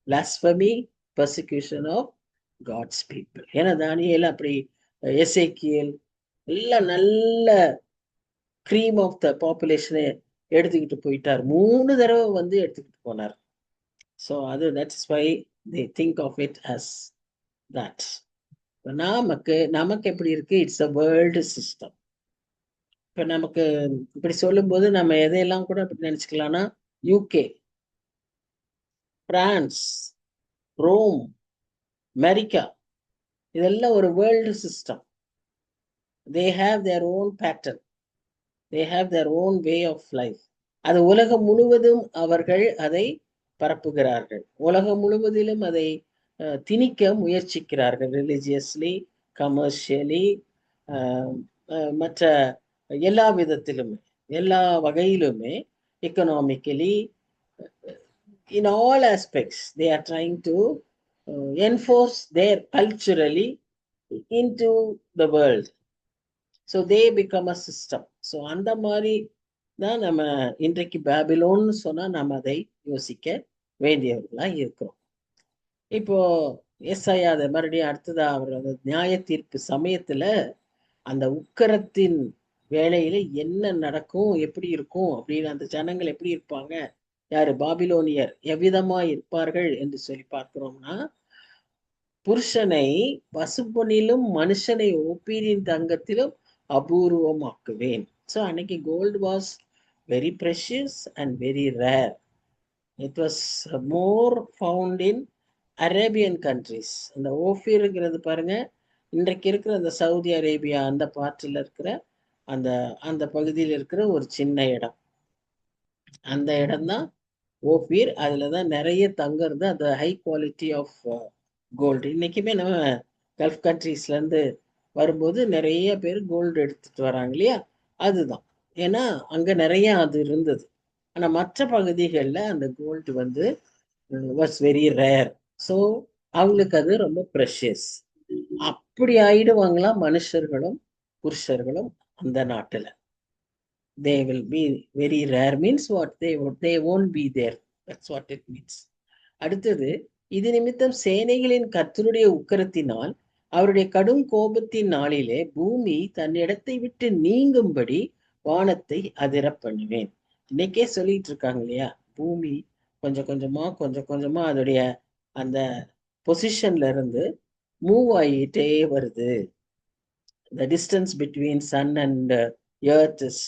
Speaker 1: blasphemy, persecution of God's people. ஏன்னா தானியேல் அப்படி, எசேக்கியேல் எல்லாம் நல்ல கிரீம் ஆஃப் த பாப்புலேஷனை எடுத்துக்கிட்டு போயிட்டார். 3 தடவை வந்து எடுத்துக்கிட்டு போனார். ஸோ அது that's why they think of it as that. நமக்கு எப்படி இருக்கு, இட்ஸ் a world system. இப்ப நமக்கு இப்படி சொல்லும்போது நம்ம எதையெல்லாம் கூட நினைச்சுக்கலாம்னா, யூகே, பிரான்ஸ், ரோம், அமெரிக்கா, இதெல்லாம் ஒரு world system. they have their own pattern, they have their own way of life. அது உலகம் முழுவதும் அவர்கள் அதை பரப்புகிறார்கள். உலகம் முழுவதிலும் அதை திணிக்க முயற்சிக்கிறார்கள், ரிலிஜியஸ்லி, கமர்ஷியலி, மற்ற எல்லா விதத்திலுமே, எல்லா வகையிலுமே, economically, in all aspects they are trying to enforce their culturally into the world. So they become a system. So அந்த மாதிரி தான் நம்ம இன்றைக்கு பாபிலோன்னு சொன்னா நம்ம அதை யோசிக்க வேண்டியவர்களா இருக்கிறோம். இப்போ எஸ்ஐயா அதை மறுபடியும் அடுத்ததா அவரோட நியாய தீர்ப்பு சமயத்துல அந்த உக்கரத்தின் வேலையில என்ன நடக்கும், எப்படி இருக்கும் அப்படின்னு, அந்த ஜனங்கள் எப்படி இருப்பாங்க, யாரு பாபிலோனியர் எவ்விதமா இருப்பார்கள் என்று சொல்லி பார்க்கிறோம்னா, புருஷனை பசும்பொன்னிலும் மனுஷனை ஓப்பீரின் தங்கத்திலும் அபூர்வமாக்குவேன். ஸோ அன்னைக்கு gold was very precious and very rare. It was more found in Arabian countries. அந்த ஓஃபீருங்கிறது பாருங்க, இன்றைக்கு இருக்கிற அந்த சவுதி அரேபியா அந்த பாட்டில் இருக்கிற அந்த அந்த பகுதியில் இருக்கிற ஒரு சின்ன இடம். அந்த இடம் தான் ஓஃபீர். அதில் தான் நிறைய தங்கிறது, அந்த ஹை குவாலிட்டி ஆஃப் கோல்டு. இன்னைக்குமே நம்ம கல்ஃப் கண்ட்ரீஸ்லேருந்து வரும்போது நிறைய பேர் கோல்டு எடுத்துட்டு வராங்க இல்லையா, அதுதான். ஏன்னா அங்கே நிறைய அது இருந்தது. ஆனால் மற்ற பகுதிகளில் அந்த கோல்டு வந்து வாஸ் வெரி ரேர். ஸோ அவங்களுக்கு அது ரொம்ப ப்ரெஷியஸ். அப்படி ஆயிடுவாங்களாம் மனுஷர்களும் புருஷர்களும் அந்த நாட்டில். they will be very rare means what, they won't be there. That's what it means. அடுத்தது, இது நிமித்தம் சேனைகளின் கர்த்தருடைய உக்கிரத்தினால் அவருடைய கடும் கோபத்தின் நாளிலே பூமி தன் இடத்தை விட்டு நீங்கும்படி வானத்தை அதிர பண்ணுவேன். இன்னைக்கே சொல்லிட்டு இருக்காங்க இல்லையா, பூமி கொஞ்சம் கொஞ்சமா அதோடைய அந்த பொசிஷன்ல இருந்து மூவ் ஆகிட்டே வருது. The distance between sun and earth is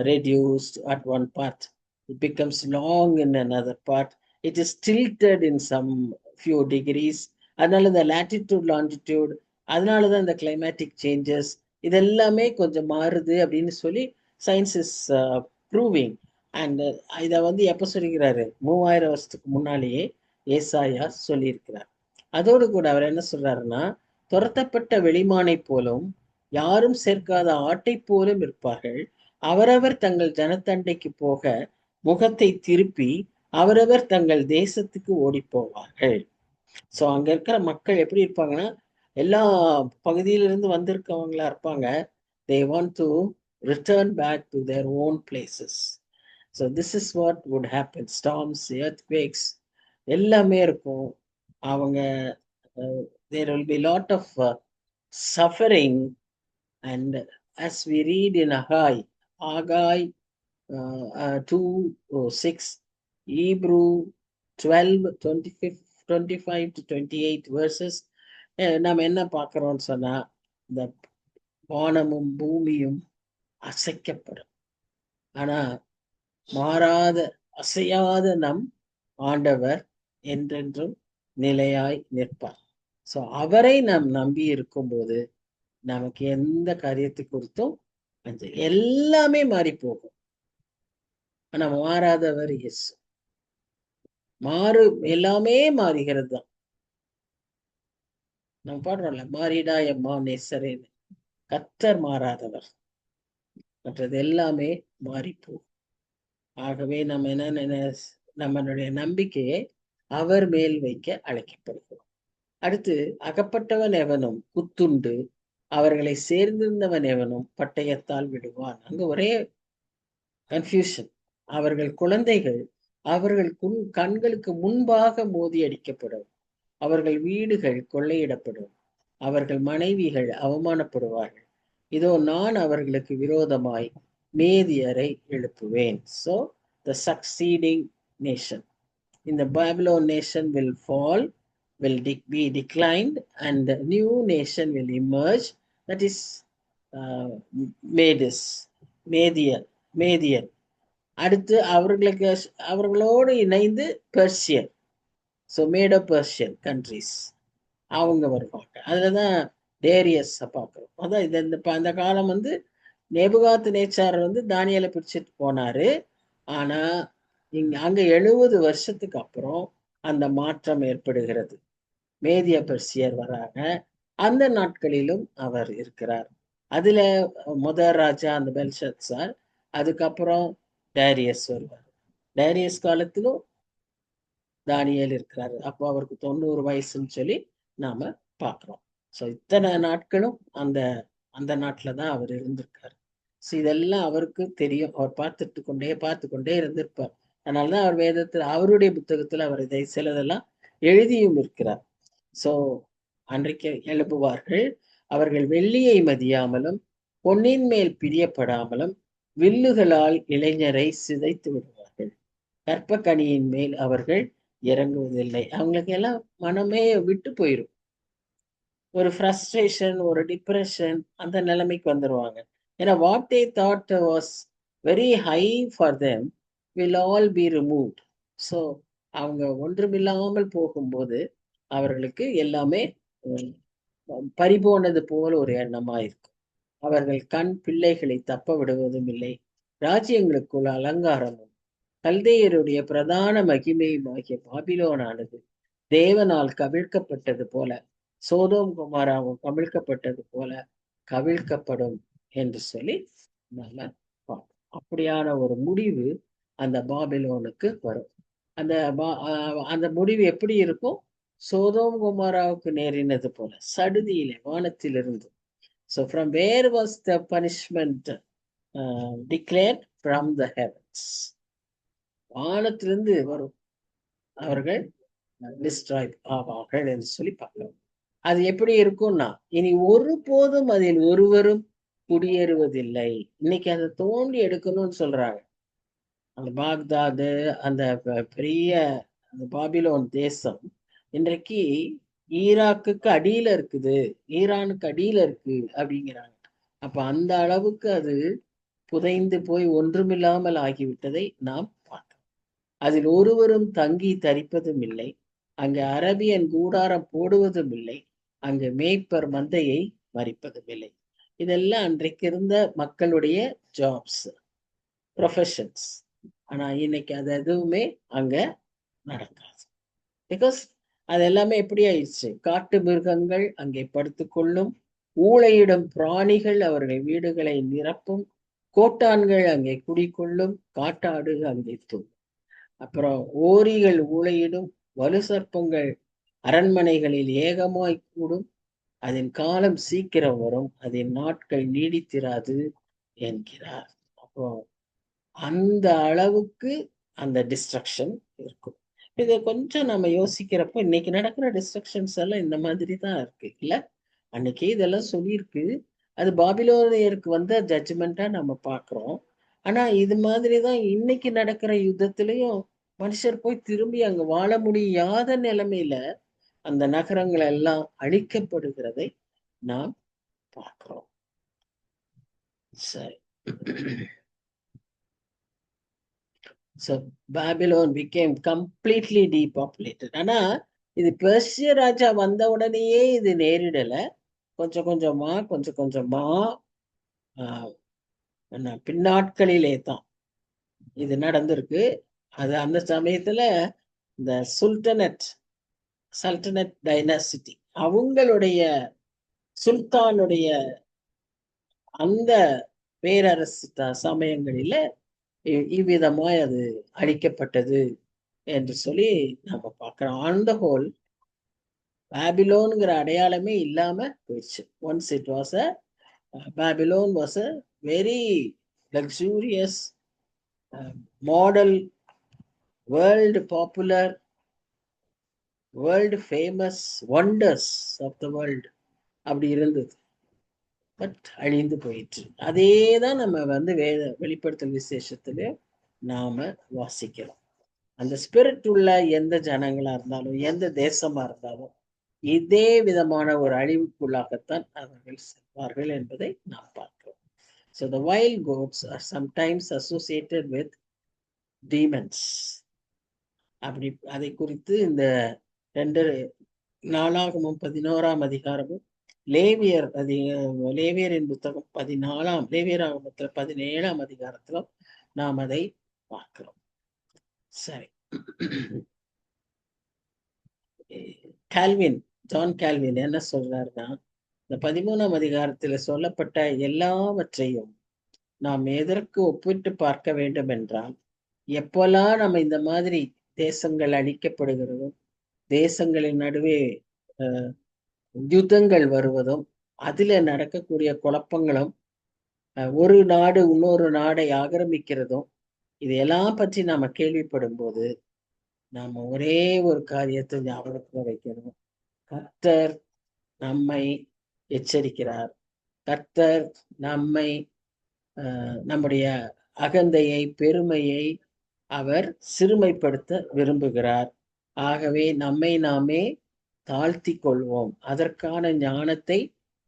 Speaker 1: reduced at one part. It becomes long in another part. It is tilted in some few degrees. அதனால இந்த latitude longitude, அதனால தான் இந்த climatic changes இதெல்லாமே கொஞ்சம் மாறுது அப்படின்னு சொல்லி சயின்ஸ் இஸ் ப்ரூவிங். அண்ட் இதை வந்து எப்போ சொல்லிக்கிறாரு, 3000 வருஷத்துக்கு முன்னாலேயே ஏசாயா சொல்லியிருக்கிறார். அதோடு கூட அவர் என்ன சொல்றாருன்னா, துரத்தப்பட்ட வெளிமானை போலும் யாரும் சேர்க்காத ஆட்டை போலும் இருப்பார்கள். அவரவர் தங்கள் ஜனத்தண்டைக்கு போக முகத்தை திருப்பி அவரவர் தங்கள் தேசத்துக்கு ஓடி போவார்கள். ஸோ அங்க இருக்கிற மக்கள் எப்படி இருப்பாங்கன்னா, எல்லா பகுதியிலிருந்து வந்திருக்கவங்களா இருப்பாங்க. they want to return back to their own places. So this is what would happen. Storms, earthquakes எல்லாமே இருக்கும். அவங்க there will be lot of suffering. And as we read in Haggai 2:6, Hebrew 12:25 to 28 verses, நம்ம என்ன பார்க்கிறோம்னு சொன்னா, இந்த வானமும் பூமியும் அசைக்கப்படும், ஆனா மாறாத அசையாத நம் ஆண்டவர் என்றென்றும் நிலையாய் நிற்பார். ஸோ அவரை நாம் நம்பி இருக்கும்போது நமக்கு எந்த காரியத்தை குறித்தும் எல்லாமே மாறி போகும். ஆனா மாறாதவர் இயேசு. எல்லாமே மாறுகிறது தான். நம்ம பாடுறோம்ல, மாறிடா எம்மா நேசரேன்னு. கர்த்தர் மாறாதவர், மற்றது எல்லாமே மாறி போகும். ஆகவே நம்ம என்ன, நம்மளுடைய நம்பிக்கையை அவர் மேல் வைக்க அழைக்கப்படுகிறோம். அடுத்து, அகப்பட்டவன் எவனும் குத்துண்டு அவர்களை சேர்ந்திருந்தவன் எவனும் பட்டயத்தால் விடுவான். அங்க ஒரே கன்ஃபியூஷன். அவர்கள் குழந்தைகள் அவர்கள் கண்களுக்கு முன்பாக மோதி அடிக்கப்படும், அவர்கள் வீடுகள் கொள்ளையிடப்படும், அவர்கள் மனைவிகள் அவமானப்படுவார்கள். இதோ நான் அவர்களுக்கு விரோதமாய் மேதியரை எழுப்புவேன். So the succeeding nation in the Babylon nation will fall, will be declined, and the new nation will emerge. That is மேதியர். அடுத்து அவர்களோடு இணைந்து பெர்சியன். ஸோ மேடோ பெர்சியன் கண்ட்ரிஸ் அவங்க வருவாங்க. அதுலதான் டேரியஸ் பார்க்கிறோம். அதான் அந்த காலம் வந்து நேபுகாத் நேச்சார் வந்து தானியலை பிடிச்சிட்டு போனாரு. ஆனா அங்க 70 வருஷத்துக்கு அப்புறம் அந்த மாற்றம் ஏற்படுகிறது. மேதிய பெர்சியர் வராங்க. அந்த நாட்களிலும் அவர் இருக்கிறார். அதுல முதல் ராஜா அந்த பெல்ஷத்சார், அதுக்கப்புறம் டேரியஸ் வருவார். டேரியஸ் காலத்திலும் தானியேல் இருக்கிறாரு. அப்போ அவருக்கு 90 வயசுன்னு சொல்லி நாம பார்க்கிறோம். ஸோ இத்தனை நாட்களும் அந்த அந்த நாட்டில் தான் அவர் இருந்திருக்காரு. ஸோ இதெல்லாம் அவருக்கு தெரியும். அவர் பார்த்து கொண்டே இருந்திருப்பார். அதனாலதான் அவர் வேதத்தில் அவருடைய புத்தகத்தில் அவர் இதை சிலதெல்லாம் எழுதியும் இருக்கிறார். ஸோ அன்றைக்கு எழுப்புவார்கள். அவர்கள் வெள்ளியை மதியாமலும் பொன்னின் மேல் பிரியப்படாமலும் வில்லுகளால் இளைஞரை சிதைத்து விடுவார்கள். கற்பக்கணியின் மேல் அவர்கள் இறங்குவதில்லை. அவங்களுக்கு எல்லாம் மனமே விட்டு போயிடும். ஒரு ஃப்ரஸ்ட்ரேஷன், ஒரு டிப்ரெஷன், அந்த நிலைமைக்கு வந்துருவாங்க. ஏன்னா what they thought was very high for them will all B removed. So அவங்க ஒன்றுமில்லாமல் போகும்போது அவர்களுக்கு எல்லாமே பறிபோனது போல ஒரு எண்ணமா இருக்கும். அவர்கள் கண் பிள்ளைகளை தப்ப விடுவதும் இல்லை. ராஜ்யங்களுக்குள் அலங்காரமும் கல்தேயருடைய பிரதான மகிமையுமாகிய பாபிலோனானது தேவனால் கவிழ்க்கப்பட்டது போல, சோதோம் குமாராவும் கவிழ்க்கப்பட்டது போல கவிழ்க்கப்படும் என்று சொல்லி நாம பார்ப்போம். அப்படியான ஒரு முடிவு அந்த பாபிலோனுக்கு வரும். அந்த அந்த முடிவு எப்படி இருக்கும்? சோதோம் குமாராவுக்கு நேரினது போல சடுதியிலே வானத்திலிருந்து. So from where was the punishment declared? From the heavens. வானத்திலிருந்து வரும். அவர்கள் டிஸ்ட்ராய் ஆவார்கள் என்று சொல்லி பார்க்கிறோம். அது எப்படி இருக்கும்னா, இனி ஒரு போதும் அதில் ஒருவரும் குடியேறுவதில்லை. இன்னைக்கு அதை தோண்டி எடுக்கணும்னு சொல்றாங்க. அந்த பாக்தாது, அந்த பெரிய அந்த பாபிலோன் தேசம் இன்றைக்கு ஈராக்குக்கு அடியில இருக்குது, ஈரானுக்கு அடியில இருக்கு அப்படிங்கிறாங்க. அப்ப அந்த அளவுக்கு அது புதைந்து போய் ஒன்றுமில்லாமல் ஆகிவிட்டதை நாம் பார்க்கிறோம். அதில் ஒருவரும் தங்கி தரிப்பதும் இல்லை. அங்கு அரபியன் கூடாரம் போடுவதும் இல்லை. அங்கு மேய்ப்பர் மந்தையை மறிப்பதும் இல்லை. இதெல்லாம் அன்றைக்கு இருந்த மக்களுடைய ஜாப்ஸ், ப்ரொஃபஷன்ஸ். ஆனா இன்னைக்கு அது எதுவுமே அங்க நடக்காது. பிகாஸ் அது எல்லாமே எப்படி ஆயிடுச்சு? காட்டு மிருகங்கள் அங்கே படுத்துக்கொள்ளும், ஊளையிடும் பிராணிகள் அவர்கள் வீடுகளை நிரப்பும், கோட்டான்கள் அங்கே குடிக்கொள்ளும், காட்டாடு அங்கே தூங்கும். அப்புறம் ஓரிகள் ஊளையிடும், வலு சர்ப்பங்கள் அரண்மனைகளில் ஏகமாய் கூடும், அதன் காலம் சீக்கிரம் வரும், அதன் நாட்கள் நீடித்திராது என்கிறார். அப்போ அந்த அளவுக்கு அந்த டிஸ்ட்ரக்ஷன் இருக்கும். இதை கொஞ்சம் நம்ம யோசிக்கிறப்போ இன்னைக்கு நடக்கிற டிஸ்ட்ரக்ஷன்ஸ் எல்லாம் இந்த மாதிரி தான் இருக்கு இல்ல. அன்னைக்கு இதெல்லாம் சொல்லியிருக்கு. அது பாபிலோனியருக்கு வந்த ஜட்ஜ்மெண்டா நம்ம பார்க்கிறோம். ஆனா இது மாதிரிதான் இன்னைக்கு நடக்கிற யுத்தத்திலையும் மனுஷர் போய் திரும்பி அங்க வாழ முடியாத நிலைமையில அந்த நகரங்கள் எல்லாம் அழிக்கப்படுகிறதை நாம் பார்க்கிறோம். சரி. So Babylon became completely depopulated. ஆனா இது பெர்சிய ராஜா வந்த உடனேயே இது நேரிடல. கொஞ்சம் கொஞ்சமா பின்னாட்களிலே தான் இது நடந்திருக்கு. அது அந்த சமயத்துல இந்த சல்டனட் டைனாசிட்டி அவங்களுடைய சுல்தானுடைய அந்த பேரரசு சமயங்களில இவ்விதமாய் அது அழிக்கப்பட்டது என்று சொல்லி நம்ம பார்க்கிறோம். ஆன் த ஹோல் பாபிலோன்ங்கிற அடையாளமே இல்லாம போயிடுச்சு. Once it was Babylon was a very luxurious model, world popular, world famous wonders of the world அப்படி இருந்தது. பட் அழிந்து போயிற்று. அதே தான் நம்ம வெளிப்படுத்தல் விசேஷத்துல நாம வாசிக்கிறோம். அந்த ஸ்பிரிட் உள்ள எந்த ஜனங்களா இருந்தாலும் எந்த தேசமா இருந்தாலும் இதே விதமான ஒரு அழிவுக்குள்ளாகத்தான் அவர்கள் செல்வார்கள் என்பதை நாம் பார்க்கிறோம். So the wild goats are sometimes associated with demons. அப்படி அதை குறித்து இந்த 2 நாளாகமும் 11ஆம் அதிகாரமும் லேவியரின் புத்தகம் 14ஆம் லேவியராகமத்துல 17ஆம் அதிகாரத்திலும் நாம் அதை பார்க்கிறோம். சரி. ஜான் கால்வின் என்ன சொல்றாருன்னா, இந்த 13ஆம் அதிகாரத்துல சொல்லப்பட்ட எல்லாவற்றையும் நாம் எதற்கு ஒப்பிட்டு பார்க்க வேண்டும் என்றால், எப்பெல்லாம் நம்ம இந்த மாதிரி தேசங்கள் அழிக்கப்படுகிறதோ, தேசங்களின் நடுவே யுத்தங்கள் வருவதும் அதில நடக்கக்கூடிய குழப்பங்களும் ஒரு நாடு இன்னொரு நாடை ஆக்கிரமிக்கிறதும் இதையெல்லாம் பற்றி நாம கேள்விப்படும் போது நாம ஒரே ஒரு காரியத்தை ஞாபகத்துல வைக்கணும். கர்த்தர் நம்மை எச்சரிக்கிறார். கர்த்தர் நம்மை நம்முடைய அகந்தையை, பெருமையை அவர் சிறுமைப்படுத்த விரும்புகிறார். ஆகவே நம்மை நாமே தாழ்த்தி கொள்வோம். அதற்கான ஞானத்தை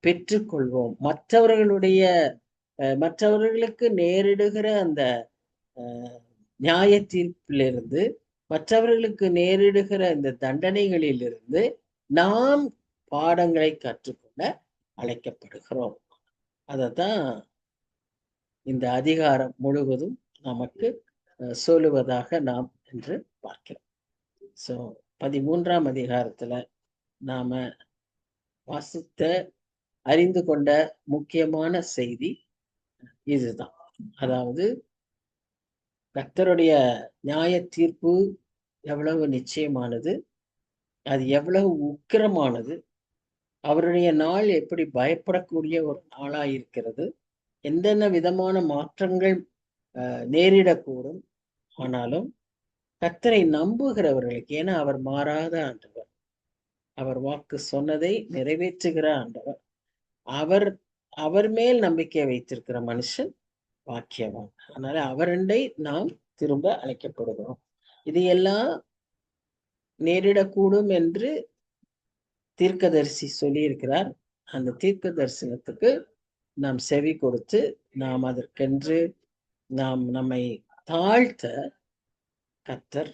Speaker 1: பெற்றுக்கொள்வோம். மற்றவர்களுக்கு நேரிடுகிற அந்த நியாய தீர்ப்பிலிருந்து, மற்றவர்களுக்கு நேரிடுகிற இந்த தண்டனைகளிலிருந்து நாம் பாடங்களை கற்றுக்கொள்ள அழைக்கப்படுகிறோம். அதத்தான் இந்த அதிகாரம் முழுவதும் நமக்கு சொல்லுவதாக நாம் என்று பார்க்கிறோம். ஸோ 13ஆம் அதிகாரத்துல நாம வாசித்த அறிந்து கொண்ட முக்கியமான செய்தி இதுதான். அதாவது கர்த்தருடைய நியாய தீர்ப்பு எவ்வளவு நிச்சயமானது, அது எவ்வளவு உக்கிரமானது, அவருடைய நாள் எப்படி பயப்படக்கூடிய ஒரு நாளாயிருக்கிறது, என்னென்ன விதமான மாற்றங்கள் நேரிடக்கூடும். ஆனாலும் கர்த்தரை நம்புகிறவர்களுக்கு, ஏன்னா அவர் மாறாத ஆண்டவர், அவர் வாக்கு சொன்னதை நிறைவேற்றுகிற ஆண்டவர், அவர் மேல் நம்பிக்கை வைத்திருக்கிற மனுஷன் பாக்கியவான். அதனால அவரண்டை நாம் திரும்ப அழைக்கப்படுகிறோம். இதையெல்லாம் நேரிடக்கூடும் என்று தீர்க்கதரிசி சொல்லியிருக்கிறார். அந்த தீர்க்க தரிசனத்துக்கு நாம் செவி கொடுத்து நாம் அதற்கென்று நம்மை தாழ்த்த கர்த்தர்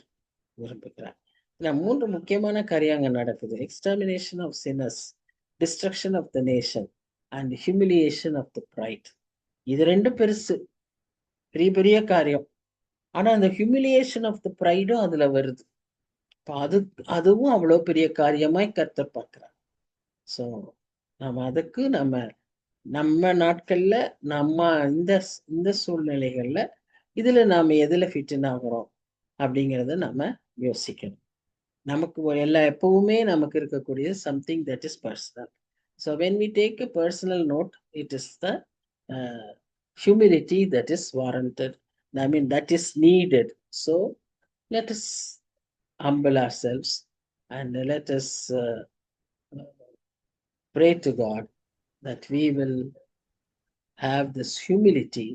Speaker 1: விரும்புகிறார். 3 முக்கியமான காரியங்கள் நடக்குது. Extermination of sinners, destruction of the nation and humiliation of the pride. இது 2 பெருசு, பெரிய பெரிய காரியம். ஆனா அந்த ஹியூமிலியேஷன் ஆஃப் த பிரைடும் அதுல வருது. அதுவும் அவ்வளவு பெரிய காரியமாய் கர்த்தர் பார்க்கிறார். ஸோ அதுக்கு நம்ம நாட்கள்ல இந்த சூழ்நிலைகள்ல இதுல நாம எதுல ஃபிட் ஆகிறோம் அப்படிங்கிறத நம்ம யோசிக்கணும். நமக்கு எப்பவுமே நமக்கு இருக்கக்கூடிய something that is personal. So when we take a personal note, it is the humility that is warranted. I mean, that is needed. So let us humble ourselves and let us pray to God that we will have this humility,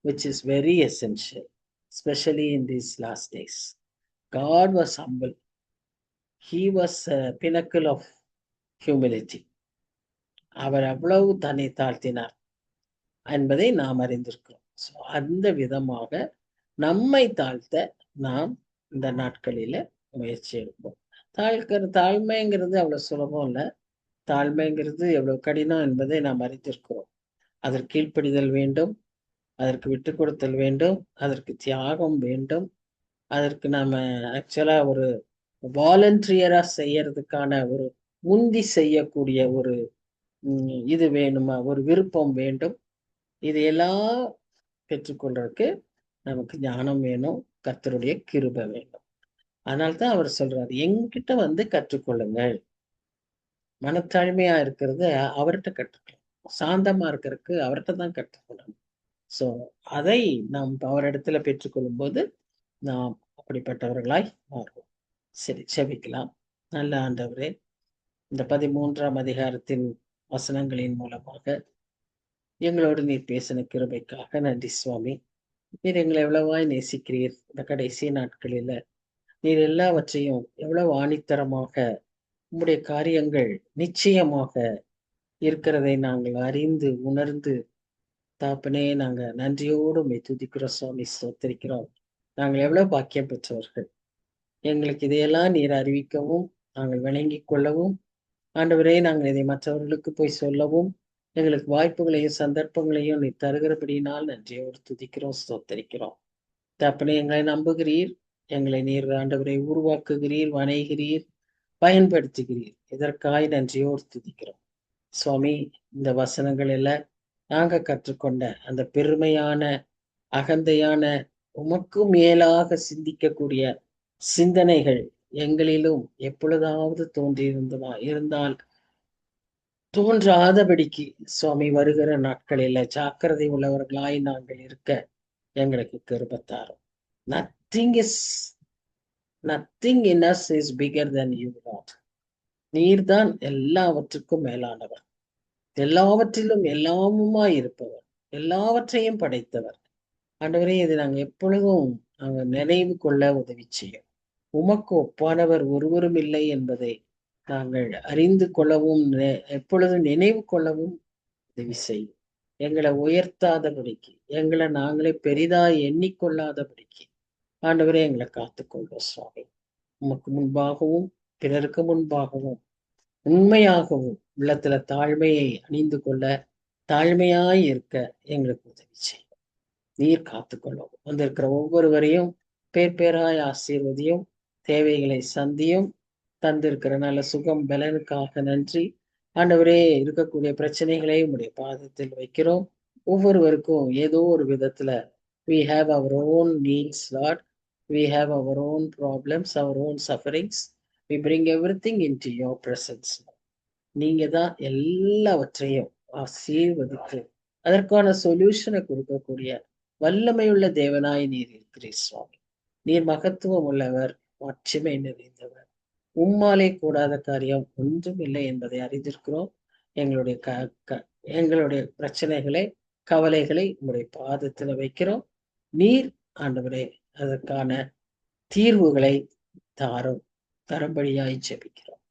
Speaker 1: which is very essential, especially in these last days. God was humble. He was a pinnacle of humility. அவர் அவ்வளவு தன்னை தாழ்த்தினார் என்பதை நாம் அறிந்திருக்கிறோம். அந்த விதமாக நம்மை தாழ்த்த நாம் இந்த நாட்களில முயற்சி எடுப்போம். தாழ்மைங்கிறது அவ்வளவு சுலபம் இல்லை. தாழ்மைங்கிறது எவ்வளவு கடினம் என்பதை நாம் அறிந்திருக்கிறோம். அதற்கு கீழ்ப்படிதல் வேண்டும், அதற்கு விட்டு கொடுத்தல் வேண்டும், அதற்கு தியாகம் வேண்டும். அதற்கு நாம ஆக்சுவலா ஒரு வாலண்டியரா செய்யறதுக்கான ஒரு முந்தி செய்யக்கூடிய ஒரு இது வேணுமா, ஒரு விருப்பம் வேண்டும். இதையெல்லாம் பெற்றுக்கொள்றதுக்கு நமக்கு ஞானம் வேணும், கர்த்தருடைய கிருபை வேண்டும். அதனால்தான் அவர் சொல்றாரு, என்கிட்ட வந்து கற்றுக்கொள்ளுங்கள். மனத்தாழ்மையா இருக்கிறது அவர்கிட்ட கற்றுக்கலாம். சாந்தமா இருக்கிறதுக்கு அவர்கிட்ட தான் கற்றுக்கொள்ளணும். ஸோ அதை நாம் அவரிடத்துல பெற்றுக்கொள்ளும் போது நாம் அப்படிப்பட்டவர்களாய் மாறுவோம். சரி, செபிக்கலாம். நல்ல ஆண்டவரே, இந்த 13ஆம் அதிகாரத்தின் வசனங்களின் மூலமாக எங்களோடு நீர் பேசின கிருபைக்காக நன்றி சுவாமி. நீர் எங்களை எவ்வளவாய் நேசிக்கிறீர். இந்த கடைசி நாட்களில நீர் எல்லாவற்றையும் எவ்வளவு ஆணித்தரமாக உம்முடைய காரியங்கள் நிச்சயமாக இருக்கிறதை நாங்கள் அறிந்து உணர்ந்து, தாப்பனே, நாங்க நன்றியோடு உம்மை துதிக்கிறோம் சுவாமி, ஸ்தோத்திரிக்கிறோம். நாங்கள் எவ்வளவு பாக்கியம் பெற்றவர்கள். எங்களுக்கு இதையெல்லாம் நீர் அறிவிக்கவும், நாங்கள் வணங்கிக் கொள்ளவும், ஆண்டவரே, நாங்கள் இதை மற்றவர்களுக்கு போய் சொல்லவும் எங்களுக்கு வாய்ப்புகளையும் சந்தர்ப்பங்களையும் நீர் தருகிறபடியினால் நன்றியோடு துதிக்கிறோம், ஸ்தோத்தரிக்கிறோம். தப்பனே, எங்களை நம்புகிறீர், எங்களை நீர் ஆண்டவரை உருவாக்குகிறீர், வணைகிறீர், பயன்படுத்துகிறீர். இதற்காய் நன்றியோடு துதிக்கிறோம் சுவாமி. இந்த வசனங்கள் எல்லாம் நாங்க கற்றுக்கொண்ட அந்த பெருமையான, அகந்தையான, உமக்கு மேலாக சிந்திக்கக்கூடிய சிந்தனைகள் எங்களிலும் எப்பொழுதாவது இருந்தால் தோன்றாதபடிக்கு சுவாமி வருகிற நாட்களில ஜாக்கிரதை உள்ளவர்களாய் நாங்கள் இருக்க எங்களுக்கு கிருபத்தாரும். Nothing is nothing in us is bigger than you Lord. நீர்தான் எல்லாவற்றுக்கும் மேலானவர், எல்லாவற்றிலும் எல்லாமுமாய் இருப்பவர், எல்லாவற்றையும் படைத்தவர். ஆண்டவரே, இது நாங்க எப்பொழுதும் நாங்க நினைவு கொள்ள உதவி செய்யும். உமக்கு ஒப்பானவர் ஒருவரும் இல்லை என்பதை நாங்கள் அறிந்து கொள்ளவும் எப்பொழுதும் நினைவு கொள்ளவும் உதவி செய்யும். எங்களை உயர்த்தாதபடிக்கு, எங்களை நாங்களே பெரிதாய் எண்ணிக்கொள்ளாதபடிக்கு ஆண்டவரே எங்களை காத்துக்கொள்வோம் சுவாமி. உமக்கு முன்பாகவும் பிறருக்கு முன்பாகவும் உண்மையாகவும் உள்ளத்துல தாழ்மையை அணிந்து கொள்ள தாழ்மையாய் இருக்க எங்களுக்கு உதவி செய்யும். நீர் காத்துக்கொள்ளும். வந்திருக்கிற ஒவ்வொருவரையும் பேர் பேராய் ஆசீர்வதியும், தேவைகளை சந்தியும். தந்திருக்கிற நல்ல சுகம் பலனுக்காக நன்றி ஆண்டவரே. இருக்கக்கூடிய பிரச்சனைகளை உடைய பாதத்தில் வைக்கிறோம். ஒவ்வொருவருக்கும் ஏதோ ஒரு விதத்துல we have our own needs, Lord. We have our own problems, our own sufferings. We bring everything into your presence. நீங்க தான் எல்லாவற்றையும் ஆசீர்வதித்து அதற்கான சொல்யூஷனை கொடுக்கக்கூடிய வல்லமையுள்ள தேவனாய் நீர் இருக்கிறீர் சுவாமி. நீர் மகத்துவம் உள்ளவர், மாட்சிமை நிறைந்தவர். உம்மாலே கூடாத காரியம் ஒன்றும் இல்லை என்பதை அறிந்திருக்கிறோம். எங்களுடைய பிரச்சனைகளை, கவலைகளை உங்களுடைய பாதத்துல வைக்கிறோம். நீர் ஆண்டவரே அதற்கான தீர்வுகளை தரும்படியாய் ஜெபிக்கிறோம்.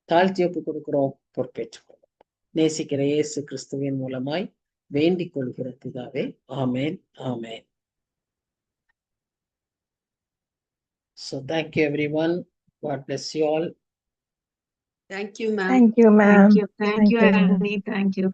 Speaker 1: தாழ்த்தி ஒப்பு கொடுக்கிறோம், பொறுப்பேற்றுக்கொள்ளும். நேசிக்கிற இயேசு கிறிஸ்துவின் மூலமாய் வேண்டிக் கொள்கிற பிதாவே, ஆமேன், ஆமேன். So thank you everyone. God bless you all.
Speaker 2: Thank you, ma'am.
Speaker 3: Thank you, ma'am.
Speaker 2: Thank you, Annie. Thank you.